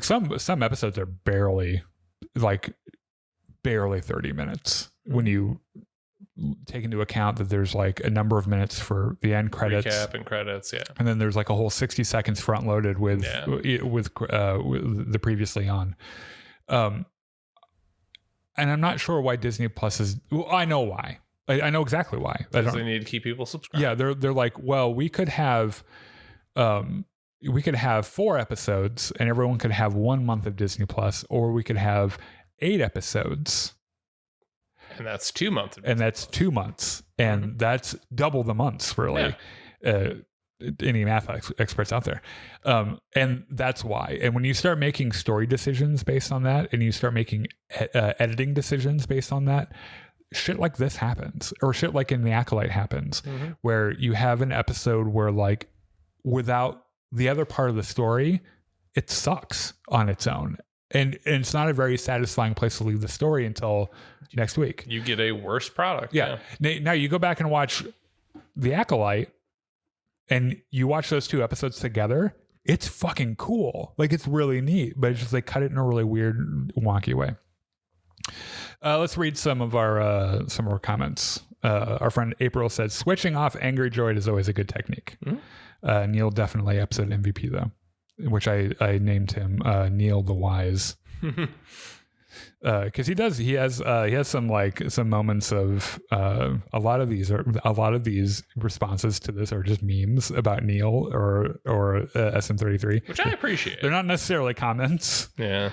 some episodes are barely 30 minutes when you take into account that there's like a number of minutes for the end credits, recap and credits, and then there's like a whole 60 seconds front loaded with the previously on. And I'm not sure why Disney Plus is. Well, I know why. I know exactly why. Because they need to keep people subscribed. Yeah, they're like, well, we could have 4 episodes and everyone could have 1 month of Disney Plus, or we could have 8 episodes. And that's 2 months. And that's 2 months. And that's double the months, really. Yeah. Any math experts out there. And that's why. And when you start making story decisions based on that, and you start making editing decisions based on that, shit like this happens, or shit like in The Acolyte happens, where you have an episode where like without the other part of the story, it sucks on its own. And it's not a very satisfying place to leave the story until next week. You get a worse product. Yeah. Now you go back and watch The Acolyte and you watch those 2 episodes together. It's fucking cool. Like, it's really neat, but it's just they cut it in a really weird, wonky way. Let's read some of our comments. Our friend April said, switching off Angry Droid is always a good technique. Neil definitely episode MVP though, which I named him Neil the Wise. Because he has some moments of a lot of these responses to this are just memes about Neil or SM33, which I appreciate. They're not necessarily comments. Yeah.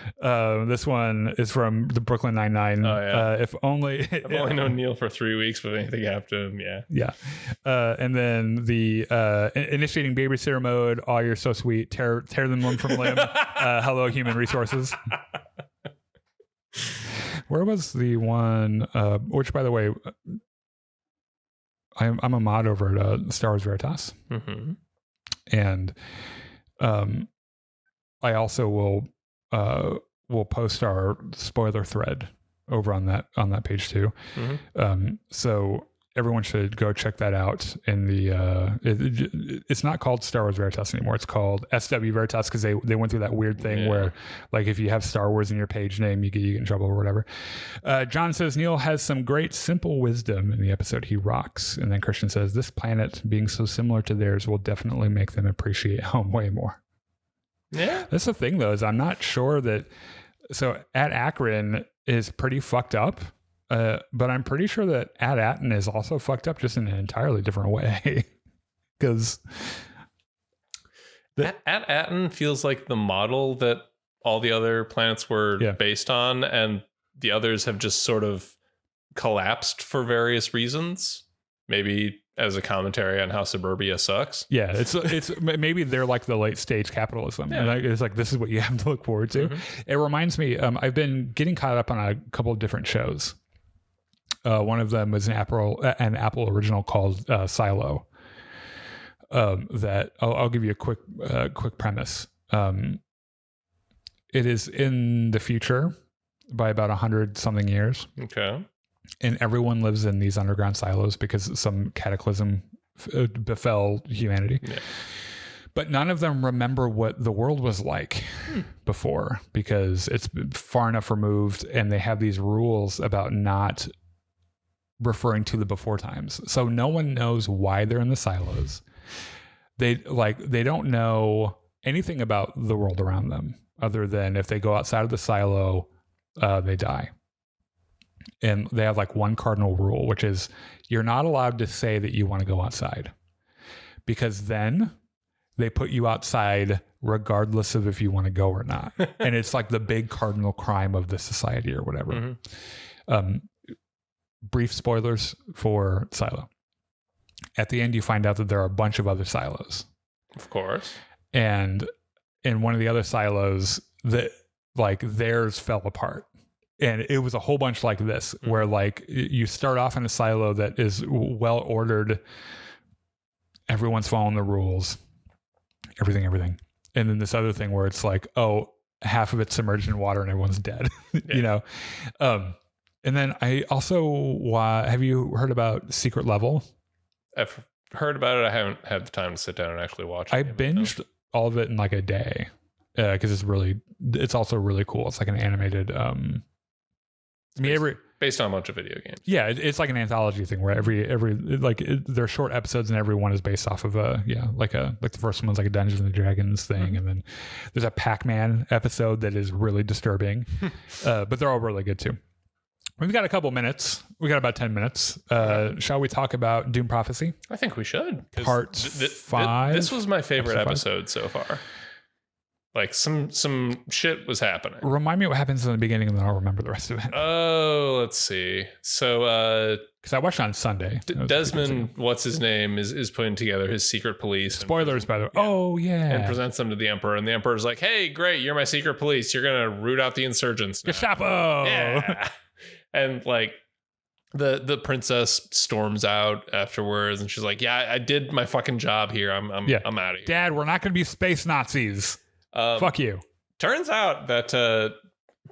This one is from the Brooklyn Nine-Nine. Oh yeah. I've only known Neil for 3 weeks, but anything happened to him, yeah. Yeah. And then the initiating babysitter mode. Oh, you're so sweet. Tear them limb from limb. Hello, human resources. Where was the one, which by the way, I'm a mod over at Star Wars Veritas. And I also will post our spoiler thread over on that page too. So everyone should go check that out. In the it's not called Star Wars Veritas anymore. It's called SW Veritas because they went through that weird thing where like if you have Star Wars in your page name, you get in trouble or whatever. John says Neil has some great simple wisdom in the episode. He rocks. And then Christian says this planet being so similar to theirs will definitely make them appreciate home way more. Yeah, that's the thing though, is I'm not sure that. So at Achrann is pretty fucked up. But I'm pretty sure that Ad Atten is also fucked up, just in an entirely different way. Because Ad Atten feels like the model that all the other planets were based on, and the others have just sort of collapsed for various reasons. Maybe as a commentary on how suburbia sucks. Yeah, it's maybe they're like the late stage capitalism. Yeah. And it's like this is what you have to look forward to. It reminds me, I've been getting caught up on a couple of different shows. One of them was an Apple original called Silo. That I'll give you a quick premise. It is in the future by about 100 something years. Okay. And everyone lives in these underground silos because some cataclysm befell humanity. Yeah. But none of them remember what the world was like before because it's far enough removed, and they have these rules about not referring to the before times. So no one knows why they're in the silos. They don't know anything about the world around them other than if they go outside of the silo, they die. And they have like one cardinal rule, which is you're not allowed to say that you want to go outside, because then they put you outside regardless of if you want to go or not. And it's like the big cardinal crime of the society or whatever. Brief spoilers for Silo. At the end, you find out that there are a bunch of other silos. Of course. And in one of the other silos, that like theirs fell apart. And it was a whole bunch like this, where like you start off in a silo that is well ordered. Everyone's following the rules, everything. And then this other thing where it's like, oh, half of it's submerged in water and everyone's dead, you know? And then I also, have you heard about Secret Level? I've heard about it. I haven't had the time to sit down and actually watch it. I binged all of it in like a day because it's also really cool. It's like an animated, based on a bunch of video games. Yeah, it's like an anthology thing where they're short episodes and every one is based off of like the first one's like a Dungeons and Dragons thing, and then there's a Pac-Man episode that is really disturbing, but they're all really good too. We've got a couple minutes. We got about 10 minutes. Shall we talk about Dune Prophecy? I think we should. Part 5. This was my favorite episode so far. Like some shit was happening. Remind me what happens in the beginning, and then I'll remember the rest of it. Oh, let's see. So, because I watched it on Sunday. Desmond, what's his name, is putting together his secret police. Spoilers, by the way. Yeah. Oh, yeah. And presents them to the Emperor, and the Emperor's like, "Hey, great, you're my secret police. You're gonna root out the insurgents now." Gestapo. Yeah. And like the princess storms out afterwards, and she's like, "Yeah, I did my fucking job here. I'm out of here." Dad, we're not gonna be space Nazis. Fuck you. Turns out that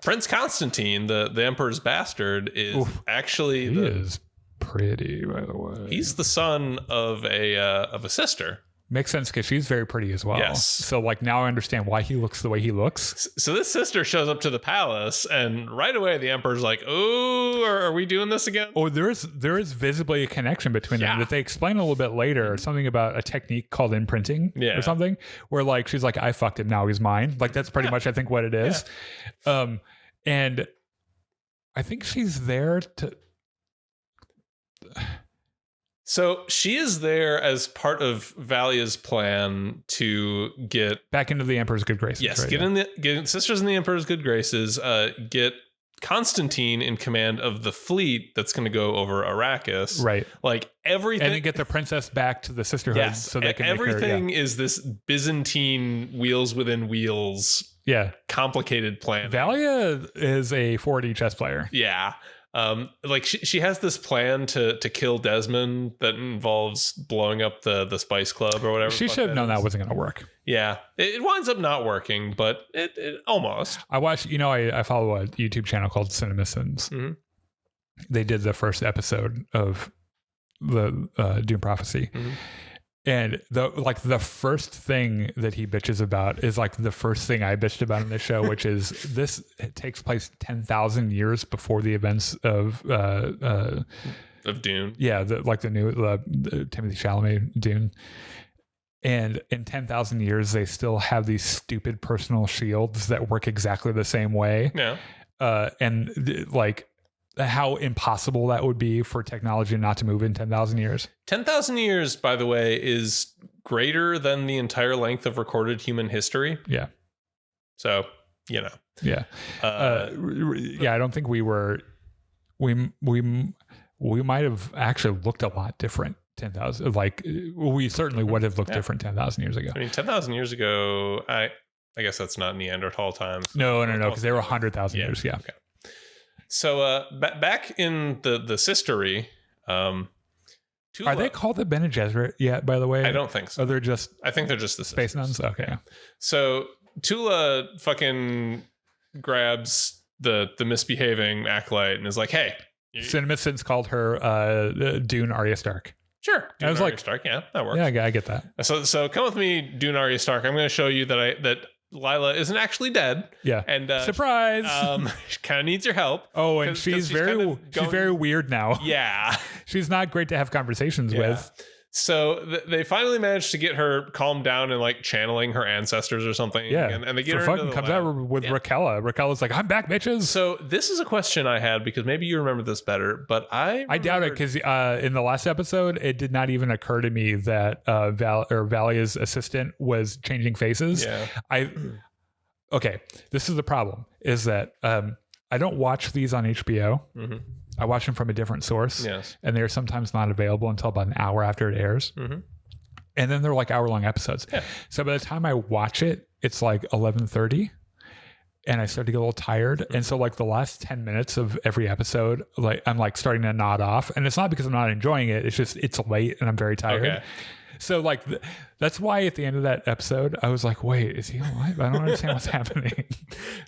Prince Constantine, the Emperor's bastard, is actually he is pretty, by the way. He's the son of a sister. Makes sense because she's very pretty as well. Yes. So like now I understand why he looks the way he looks. So this sister shows up to the palace, and right away the Emperor's like, "Oh, are we doing this again?" Oh, there is visibly a connection between them that they explain a little bit later. Something about a technique called imprinting or something, where like she's like, "I fucked him, now he's mine." Like that's pretty much I think what it is. Yeah. And I think she's there to. So she is there as part of Valia's plan to get back into the Emperor's good graces. Yes, right, get sisters in the Emperor's good graces. Get Constantine in command of the fleet that's going to go over Arrakis. Right, like everything, and then get the princess back to the sisterhood. Yes, so they can everything make her, is this Byzantine wheels within wheels. Yeah, complicated plan. Valia is a 4D chess player. Yeah. Like she has this plan to kill Desmond that involves blowing up the Spice Club or whatever. She should have known that wasn't going to work. Yeah, it winds up not working, but it almost. I watch. I follow a YouTube channel called CinemaSins. Mm-hmm. They did the first episode of the Dune Prophecy. Mm-hmm. And the first thing that he bitches about is like the first thing I bitched about in the show, which is it takes place 10,000 years before the events of Dune. Yeah, the new Timothée Chalamet Dune. And in 10,000 years, they still have these stupid personal shields that work exactly the same way. Yeah, and like. How impossible that would be for technology not to move in 10,000 years. 10,000 years, by the way, is greater than the entire length of recorded human history. Yeah. So, Yeah. I don't think we might have actually looked a lot different 10,000. Like we certainly would have looked different 10,000 years ago. I mean, 10,000 years ago, I guess that's not Neanderthal times. No, because they were 100,000 years. Yeah. Okay. So back in the sistery, Tula, are they called the Bene Gesserit yet? By the way, I don't think so. Oh, they're just. I think they're just the space nuns. Okay. Yeah. So Tula fucking grabs the misbehaving acolyte and is like, "Hey." CinemaSins called her Dune Arya Stark. Sure. Dune I was Arya like, Stark. Yeah, that works. Yeah, I get that. So come with me, Dune Arya Stark. I'm going to show you that Lila isn't actually dead. Yeah. And surprise. She kind of needs your help. Oh, and she's very weird now. Yeah. She's not great to have conversations with. So they finally managed to get her calmed down and like channeling her ancestors or something. Yeah. And they get her fucking into the comes lab. out with Raquella. Raquella's like, I'm back, bitches. So this is a question I had because maybe you remember this better, but I doubt it because in the last episode, it did not even occur to me that Valia's assistant was changing faces. Yeah. Okay, this is the problem, is that I don't watch these on HBO. Mm-hmm. I watch them from a different source. Yes. And they're sometimes not available until about an hour after it airs. Mm-hmm. And then they're like hour-long episodes. Yeah. So by the time I watch it, it's like 11:30. and I started to get a little tired. And so like the last 10 minutes of every episode, like I'm like starting to nod off, and it's not because I'm not enjoying it. It's just, it's late and I'm very tired. Okay. So like that's why at the end of that episode, I was like, wait, is he alive? I don't understand what's happening.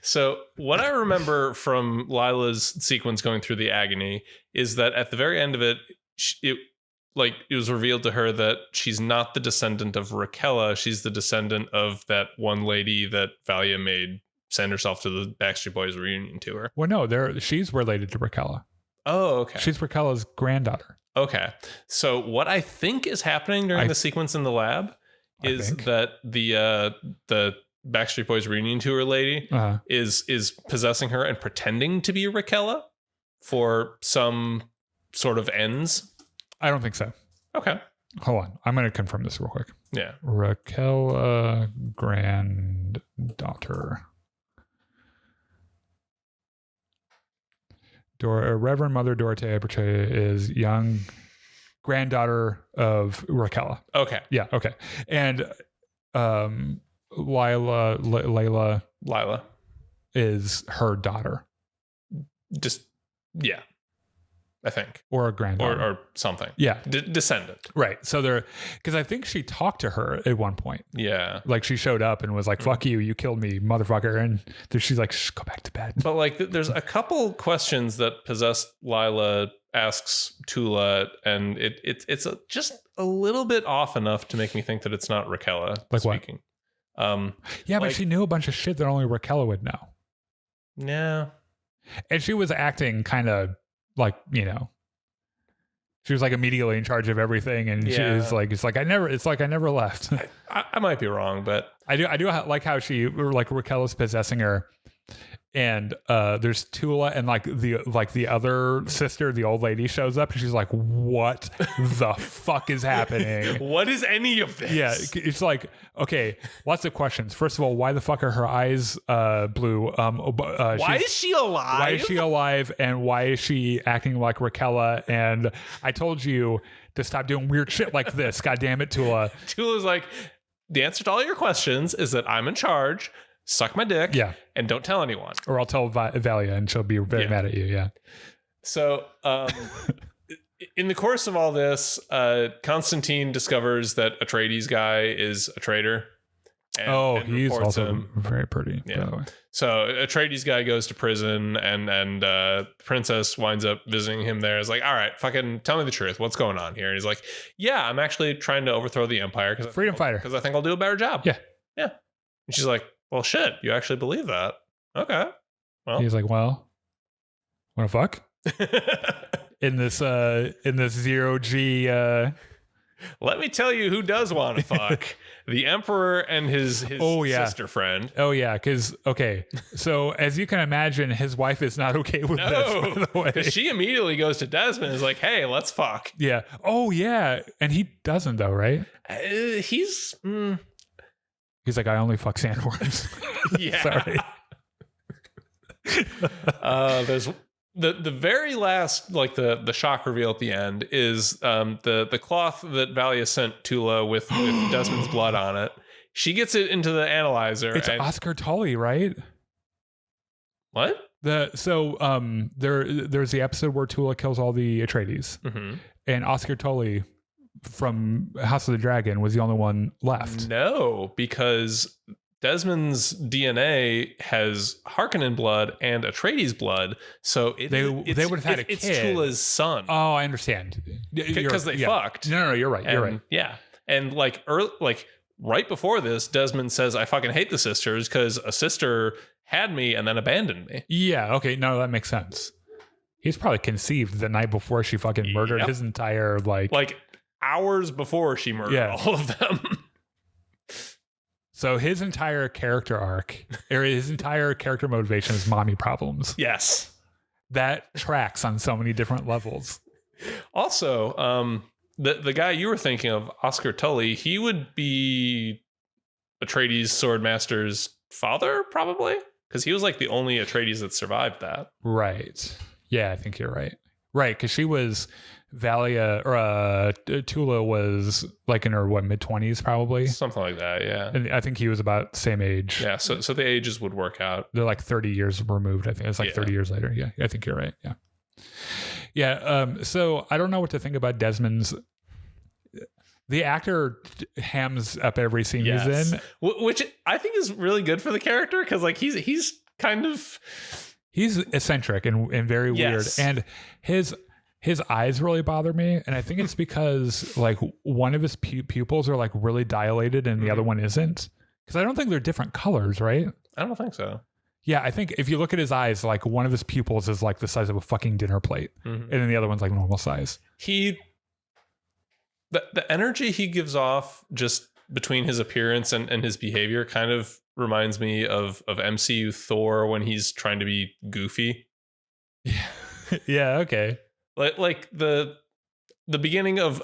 So what I remember from Lila's sequence going through the agony is that at the very end of it, it was revealed to her that she's not the descendant of Raquella. She's the descendant of that one lady that Valia made send herself to the Backstreet Boys reunion tour. Well, no, she's related to Raquella. Oh, okay. She's Raquella's granddaughter. Okay. So what I think is happening during the sequence in the lab is that the Backstreet Boys reunion tour lady is possessing her and pretending to be Raquella for some sort of ends. I don't think so. Okay. Hold on. I'm going to confirm this real quick. Yeah. Raquel, granddaughter. Reverend Mother Dorothea Bertrea is young granddaughter of Raquel. Okay. Yeah. Okay. And Lila is her daughter. Just, yeah. I think. Or a granddaughter. Or something. Yeah. Descendant. Right. So because I think she talked to her at one point. Yeah. Like she showed up and was like, fuck you, you killed me, motherfucker. And she's like, shh, go back to bed. But like, there's a couple questions that possessed Lila asks Tula, and it's just a little bit off enough to make me think that it's not Raquella speaking. What? Yeah, but she knew a bunch of shit that only Raquella would know. Yeah. And she was acting kind of like, she was like immediately in charge of everything, and she was like, it's like I never left. I might be wrong, but I do like how she, like, Raquel is possessing her, and there's Tula, and like the other sister, the old lady, shows up, and she's like, what the fuck is happening? What is any of this? Yeah, it's like, okay, lots of questions. First of all, why the fuck are her eyes blue? Why is she alive? Why is she alive? And why is she acting like Raquella? And I told you to stop doing weird shit like this. God damn it, Tula. Tula's like, the answer to all your questions is that I'm in charge. Suck my dick. Yeah. And don't tell anyone. Or I'll tell Valia and she'll be very mad at you. Yeah. So, in the course of all this, Constantine discovers that Atreides guy is a traitor. And he's also very pretty, yeah. by the way. So Atreides guy goes to prison, and Princess winds up visiting him there. Is like, all right, fucking tell me the truth. What's going on here? And he's like, yeah, I'm actually trying to overthrow the Empire freedom fighter, because I think I'll do a better job. Yeah. And she's like, well, shit, you actually believe that? Okay. Well, he's like, well, wanna fuck? in this 0G. Let me tell you who does want to fuck. The Emperor and his sister friend. Oh, yeah. Because, okay. So, as you can imagine, his wife is not okay with this, by the way. Because she immediately goes to Desmond and is like, hey, let's fuck. Yeah. Oh, yeah. And he doesn't, though, right? He's like, I only fuck sandworms. Yeah. Sorry. There's the very last, like the shock reveal at the end is the cloth that Valia sent Tula with Desmond's blood on it. She gets it into the analyzer. It's Oscar Tully, right? What? There's the episode where Tula kills all the Atreides, and Oscar Tully from House of the Dragon was the only one left. No, because Desmond's DNA has Harkonnen blood and Atreides blood, so they would have had a kid. It's Tula's son. Oh, I understand. Because they fucked. No, you're right. You're right. Yeah, and like right before this, Desmond says, "I fucking hate the sisters because a sister had me and then abandoned me." Yeah. Okay. No, that makes sense. He's probably conceived the night before she fucking murdered his entire like hours before she murdered all of them. So his entire character arc, or his entire character motivation is mommy problems. Yes. That tracks on so many different levels. Also, the guy you were thinking of, Oscar Tully, he would be Atreides Swordmaster's father, probably? Because he was like the only Atreides that survived that. Right. Yeah, I think you're right. Right, because she was Tula was like in her mid-20s probably, something like that. Yeah, and I think he was about the same age. Yeah, so the ages would work out. They're like 30 years removed. I think it's like 30 years later. Yeah, I think you're right. Yeah. So I don't know what to think about Desmond's. The actor hams up every scene he's in, which I think is really good for the character because like he's kind of eccentric and very weird, and his eyes really bother me, and I think it's because like one of his pupils are like really dilated and the other one isn't, because I don't think they're different colors, right? I don't think so. Yeah, I think if you look at his eyes, like one of his pupils is like the size of a fucking dinner plate, and then the other one's like normal size. The energy he gives off just between his appearance and his behavior kind of reminds me of MCU Thor when he's trying to be goofy. Yeah, okay. Like the beginning of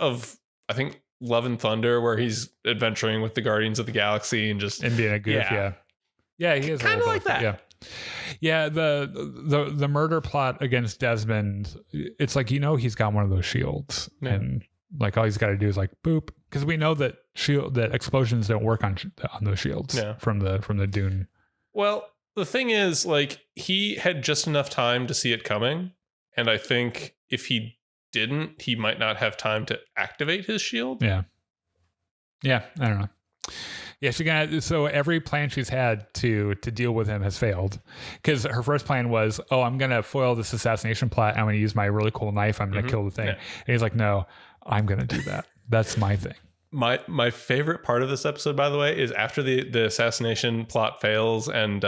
I think Love and Thunder, where he's adventuring with the Guardians of the Galaxy and being a goof. Yeah, he is kind of like that. Yeah. The murder plot against Desmond, it's like, he's got one of those shields, and like all he's got to do is like boop, because we know that explosions don't work on those shields from the Dune. Well, the thing is, like, he had just enough time to see it coming, and I think if he didn't, he might not have time to activate his shield. Yeah, I don't know. Yeah, so every plan she's had to deal with him has failed, because her first plan was, I'm gonna foil this assassination plot. I'm gonna use my really cool knife. I'm gonna kill the thing. And he's like, no, I'm gonna do that. That's my thing. My favorite part of this episode, by the way, is after the assassination plot fails and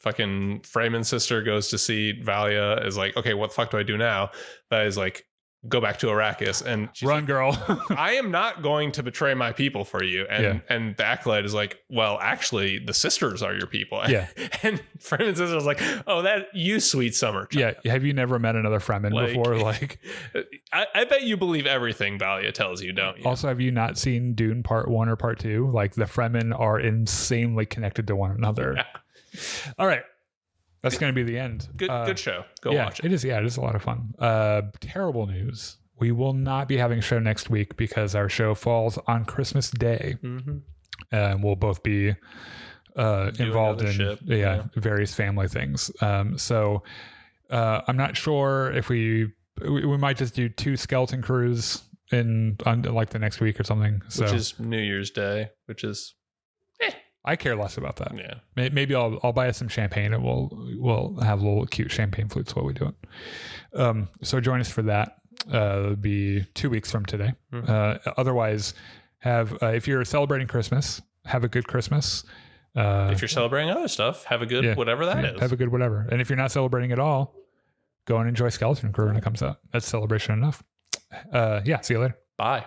fucking Freeman's sister goes to see Valia, is like, okay, what the fuck do I do now? That is like, go back to Arrakis and run, girl. I am not going to betray my people for you. And the acolyte is like, well, actually, the sisters are your people. Yeah. And Freeman's sister is like, oh, that you sweet summer child. Yeah. Have you never met another Fremen before? Like, I bet you believe everything Valia tells you, don't you? Also, have you not seen Dune Part 1 or Part 2? Like, the Fremen are insanely connected to one another. Yeah. All right. That's going to be the end. Good show. Go watch it. It is. Yeah, it is a lot of fun. Terrible news. We will not be having a show next week because our show falls on Christmas Day. And we'll both be involved in various family things. So I'm not sure if we might just do 2 skeleton crews on like the next week or something. So, which is New Year's Day, which is... I care less about that. Yeah, maybe I'll buy us some champagne and we'll have little cute champagne flutes while we do it. So join us for that. It'll be 2 weeks from today. Otherwise, if you're celebrating Christmas, have a good Christmas. If you're celebrating other stuff, have a good whatever that is. Have a good whatever. And if you're not celebrating at all, go and enjoy Skeleton Crew when it comes out. That's celebration enough. See you later. Bye.